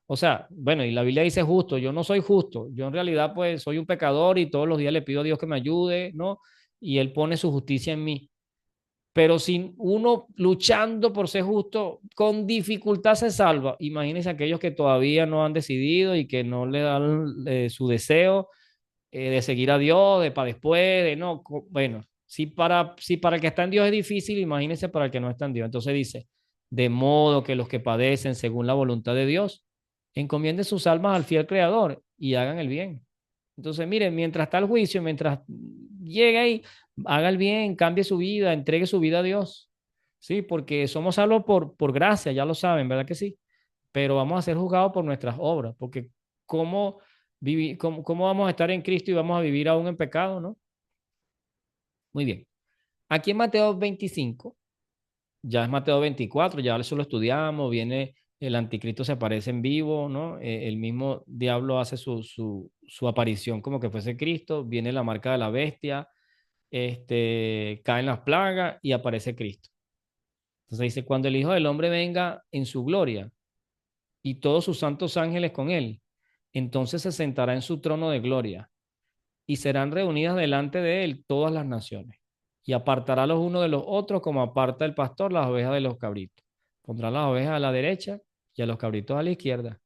O sea, bueno, y la Biblia dice justo, yo no soy justo, yo en realidad pues soy un pecador y todos los días le pido a Dios que me ayude, ¿no? Y Él pone su justicia en mí. Pero si uno luchando por ser justo, con dificultad se salva. Imagínense aquellos que todavía no han decidido y que no le dan su deseo de seguir a Dios, de para después, de no. Bueno, si para el que está en Dios es difícil, imagínense para el que no está en Dios. Entonces dice, de modo que los que padecen según la voluntad de Dios, encomienden sus almas al fiel Creador y hagan el bien. Entonces, miren, mientras está el juicio, mientras llegue ahí, haga el bien, cambie su vida, entregue su vida a Dios. Sí, porque somos salvos por gracia, ya lo saben, ¿verdad que sí? Pero vamos a ser juzgados por nuestras obras, porque ¿cómo, cómo vamos a estar en Cristo y vamos a vivir aún en pecado, no? Muy bien. Aquí en Mateo 25, ya es Mateo 24, ya eso lo estudiamos, viene el anticristo se aparece en vivo, ¿no? El mismo diablo hace su aparición como que fuese Cristo, viene la marca de la bestia, caen las plagas y aparece Cristo. Entonces dice, cuando el Hijo del Hombre venga en su gloria y todos sus santos ángeles con él, entonces se sentará en su trono de gloria y serán reunidas delante de él todas las naciones. Y apartará los unos de los otros como aparta el pastor las ovejas de los cabritos. Pondrá las ovejas a la derecha y a los cabritos a la izquierda.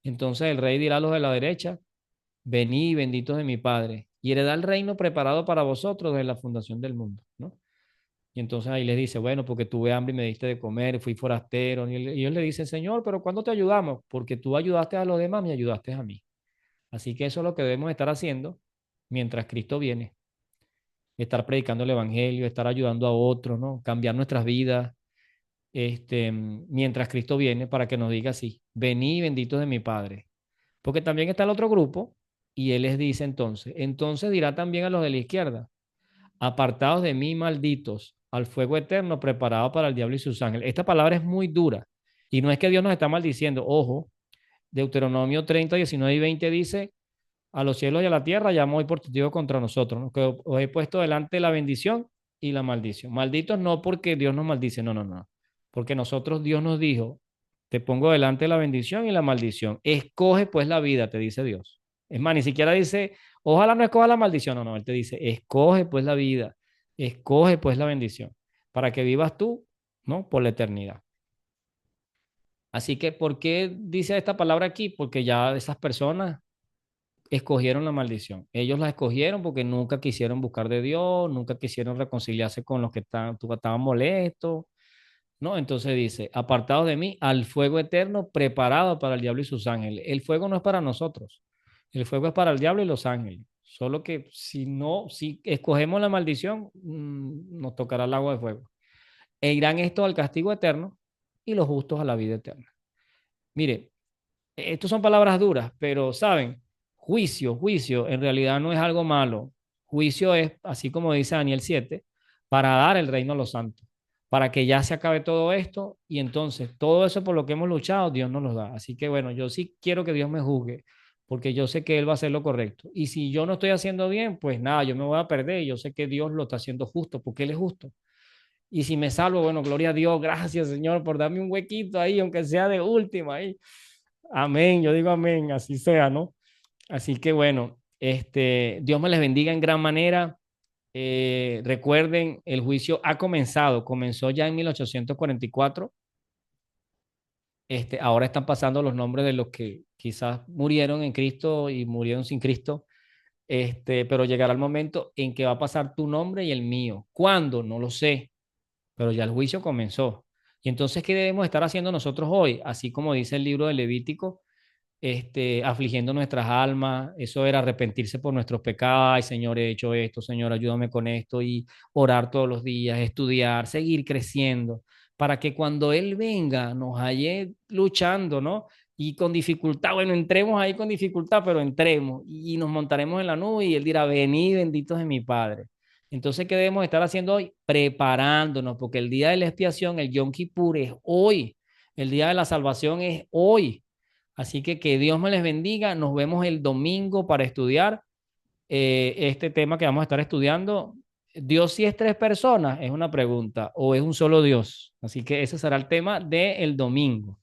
Entonces el rey dirá a los de la derecha, venid benditos de mi Padre, y heredad el reino preparado para vosotros desde la fundación del mundo, ¿no? Y entonces ahí les dice, bueno, porque tuve hambre y me diste de comer, fui forastero. Y ellos le dicen, Señor, pero ¿cuándo te ayudamos? Porque tú ayudaste a los demás, me ayudaste a mí. Así que eso es lo que debemos estar haciendo mientras Cristo viene. Estar predicando el evangelio, estar ayudando a otros, ¿no? Cambiar nuestras vidas. mientras Cristo viene para que nos diga así, vení benditos de mi Padre. Porque también está el otro grupo y Él les dice entonces dirá también a los de la izquierda, apartados de mí, malditos, al fuego eterno preparado para el diablo y sus ángeles. Esta palabra es muy dura y no es que Dios nos está maldiciendo, ojo, Deuteronomio 30, 19 y 20 dice, a los cielos y a la tierra llamó hoy por testigo contra nosotros, ¿no? Que os he puesto delante la bendición y la maldición. Malditos no porque Dios nos maldice, no, no, no. Porque nosotros Dios nos dijo, te pongo delante la bendición y la maldición. Escoge pues la vida, te dice Dios. Es más, ni siquiera dice, ojalá no escoja la maldición, no, no, Él te dice, escoge pues la vida, escoge pues la bendición, para que vivas tú, ¿no? Por la eternidad. Así que, ¿por qué dice esta palabra aquí? Porque ya esas personas escogieron la maldición. Ellos la escogieron porque nunca quisieron buscar de Dios, nunca quisieron reconciliarse con los que estaban molestos, ¿no? Entonces dice, apartados de mí, al fuego eterno preparado para el diablo y sus ángeles. El fuego no es para nosotros, el fuego es para el diablo y los ángeles. Solo que si no, si escogemos la maldición, nos tocará el agua de fuego. E irán estos al castigo eterno y los justos a la vida eterna. Mire, estas son palabras duras, pero saben, juicio en realidad no es algo malo. Juicio es, así como dice Daniel 7, para dar el reino a los santos, para que ya se acabe todo esto y entonces todo eso por lo que hemos luchado, Dios nos lo da. Así que bueno, yo sí quiero que Dios me juzgue, porque yo sé que Él va a hacer lo correcto. Y si yo no estoy haciendo bien, pues nada, yo me voy a perder y yo sé que Dios lo está haciendo justo, porque Él es justo. Y si me salvo, bueno, gloria a Dios, gracias Señor por darme un huequito ahí, aunque sea de última ahí. Amén, yo digo amén, así sea, ¿no? Así que bueno, Dios me les bendiga en gran manera. Recuerden, el juicio ha comenzado, comenzó ya en 1844. Ahora están pasando los nombres de los que quizás murieron en Cristo y murieron sin Cristo. Pero llegará el momento en que va a pasar tu nombre y el mío. ¿Cuándo? No lo sé, pero ya el juicio comenzó. Y entonces, ¿qué debemos estar haciendo nosotros hoy? Así como dice el libro de Levítico, afligiendo nuestras almas, eso era arrepentirse por nuestros pecados, ay Señor, he hecho esto, Señor, ayúdame con esto, y orar todos los días, estudiar, seguir creciendo, para que cuando Él venga nos halle luchando, ¿no? Y con dificultad, bueno, entremos ahí con dificultad, pero entremos y nos montaremos en la nube y Él dirá, venid benditos de mi Padre. Entonces, ¿qué debemos estar haciendo hoy? Preparándonos, porque el día de la expiación, el Yom Kippur, es hoy. El día de la salvación es hoy. Así que Dios me les bendiga. Nos vemos el domingo para estudiar este tema que vamos a estar estudiando. ¿Dios sí es tres personas? Es una pregunta. ¿O es un solo Dios? Así que ese será el tema del domingo.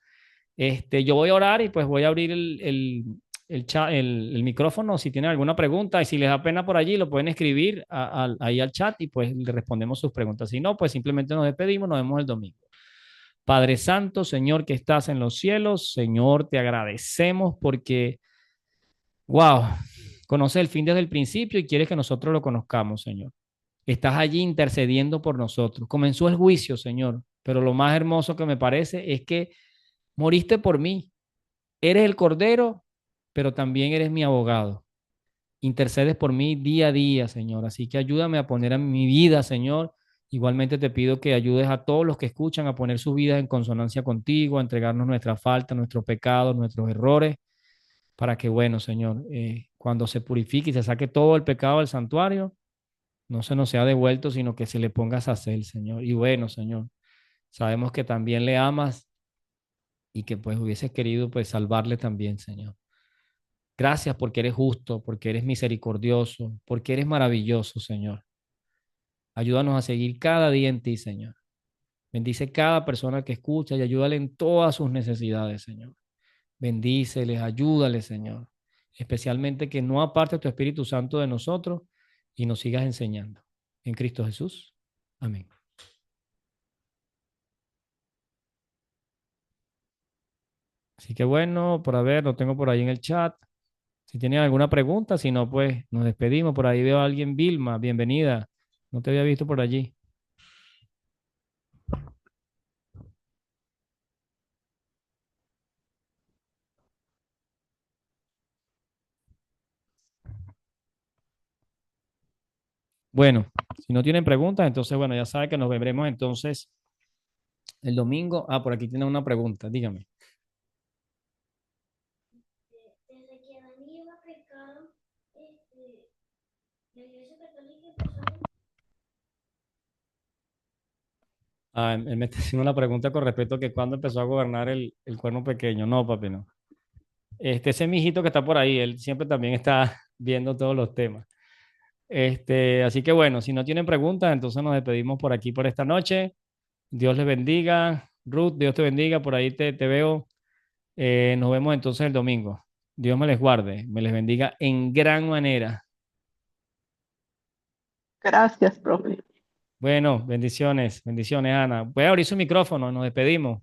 Yo voy a orar y pues voy a abrir el micrófono si tienen alguna pregunta y si les da pena por allí lo pueden escribir ahí al chat y pues le respondemos sus preguntas. Si no, pues simplemente nos despedimos, nos vemos el domingo. Padre Santo, Señor que estás en los cielos, Señor, te agradecemos porque, wow, conoces el fin desde el principio y quieres que nosotros lo conozcamos, Señor. Estás allí intercediendo por nosotros. Comenzó el juicio, Señor, pero lo más hermoso que me parece es que moriste por mí. Eres el Cordero, pero también eres mi abogado. Intercedes por mí día a día, Señor. Así que ayúdame a poner a mi vida, Señor. Igualmente te pido que ayudes a todos los que escuchan a poner sus vidas en consonancia contigo, a entregarnos nuestra falta, nuestros pecados, nuestros errores, para que, bueno, Señor, cuando se purifique y se saque todo el pecado del santuario, no se nos sea devuelto, sino que se le pongas a hacer, Señor. Y bueno, Señor, sabemos que también le amas y que pues hubieses querido pues salvarle también, Señor. Gracias porque eres justo, porque eres misericordioso, porque eres maravilloso, Señor. Ayúdanos a seguir cada día en ti, Señor. Bendice cada persona que escucha y ayúdale en todas sus necesidades, Señor. Bendíceles, ayúdales, Señor. Especialmente que no aparte tu Espíritu Santo de nosotros y nos sigas enseñando. En Cristo Jesús. Amén. Así que bueno, por haber, lo tengo por ahí en el chat. Si tienen alguna pregunta, si no, pues nos despedimos. Por ahí veo a alguien, Vilma, bienvenida. No te había visto por allí. Bueno, si no tienen preguntas, entonces, bueno, ya saben que nos veremos entonces El domingo, por aquí tiene una pregunta, dígame. Desde que Adán y Eva pecaron, la Iglesia Católica empezó a... Él me está haciendo una pregunta con respecto a que cuándo empezó a gobernar el cuerno pequeño. No, papi, no. Ese mijito que está por ahí, él siempre también está viendo todos los temas. Así que bueno, si no tienen preguntas, entonces nos despedimos por aquí por esta noche. Dios les bendiga. Ruth, Dios te bendiga. Por ahí te veo. Nos vemos entonces el domingo. Dios me les guarde, me les bendiga en gran manera. Gracias, profe. Bueno, bendiciones, bendiciones, Ana. Voy a abrir su micrófono, nos despedimos.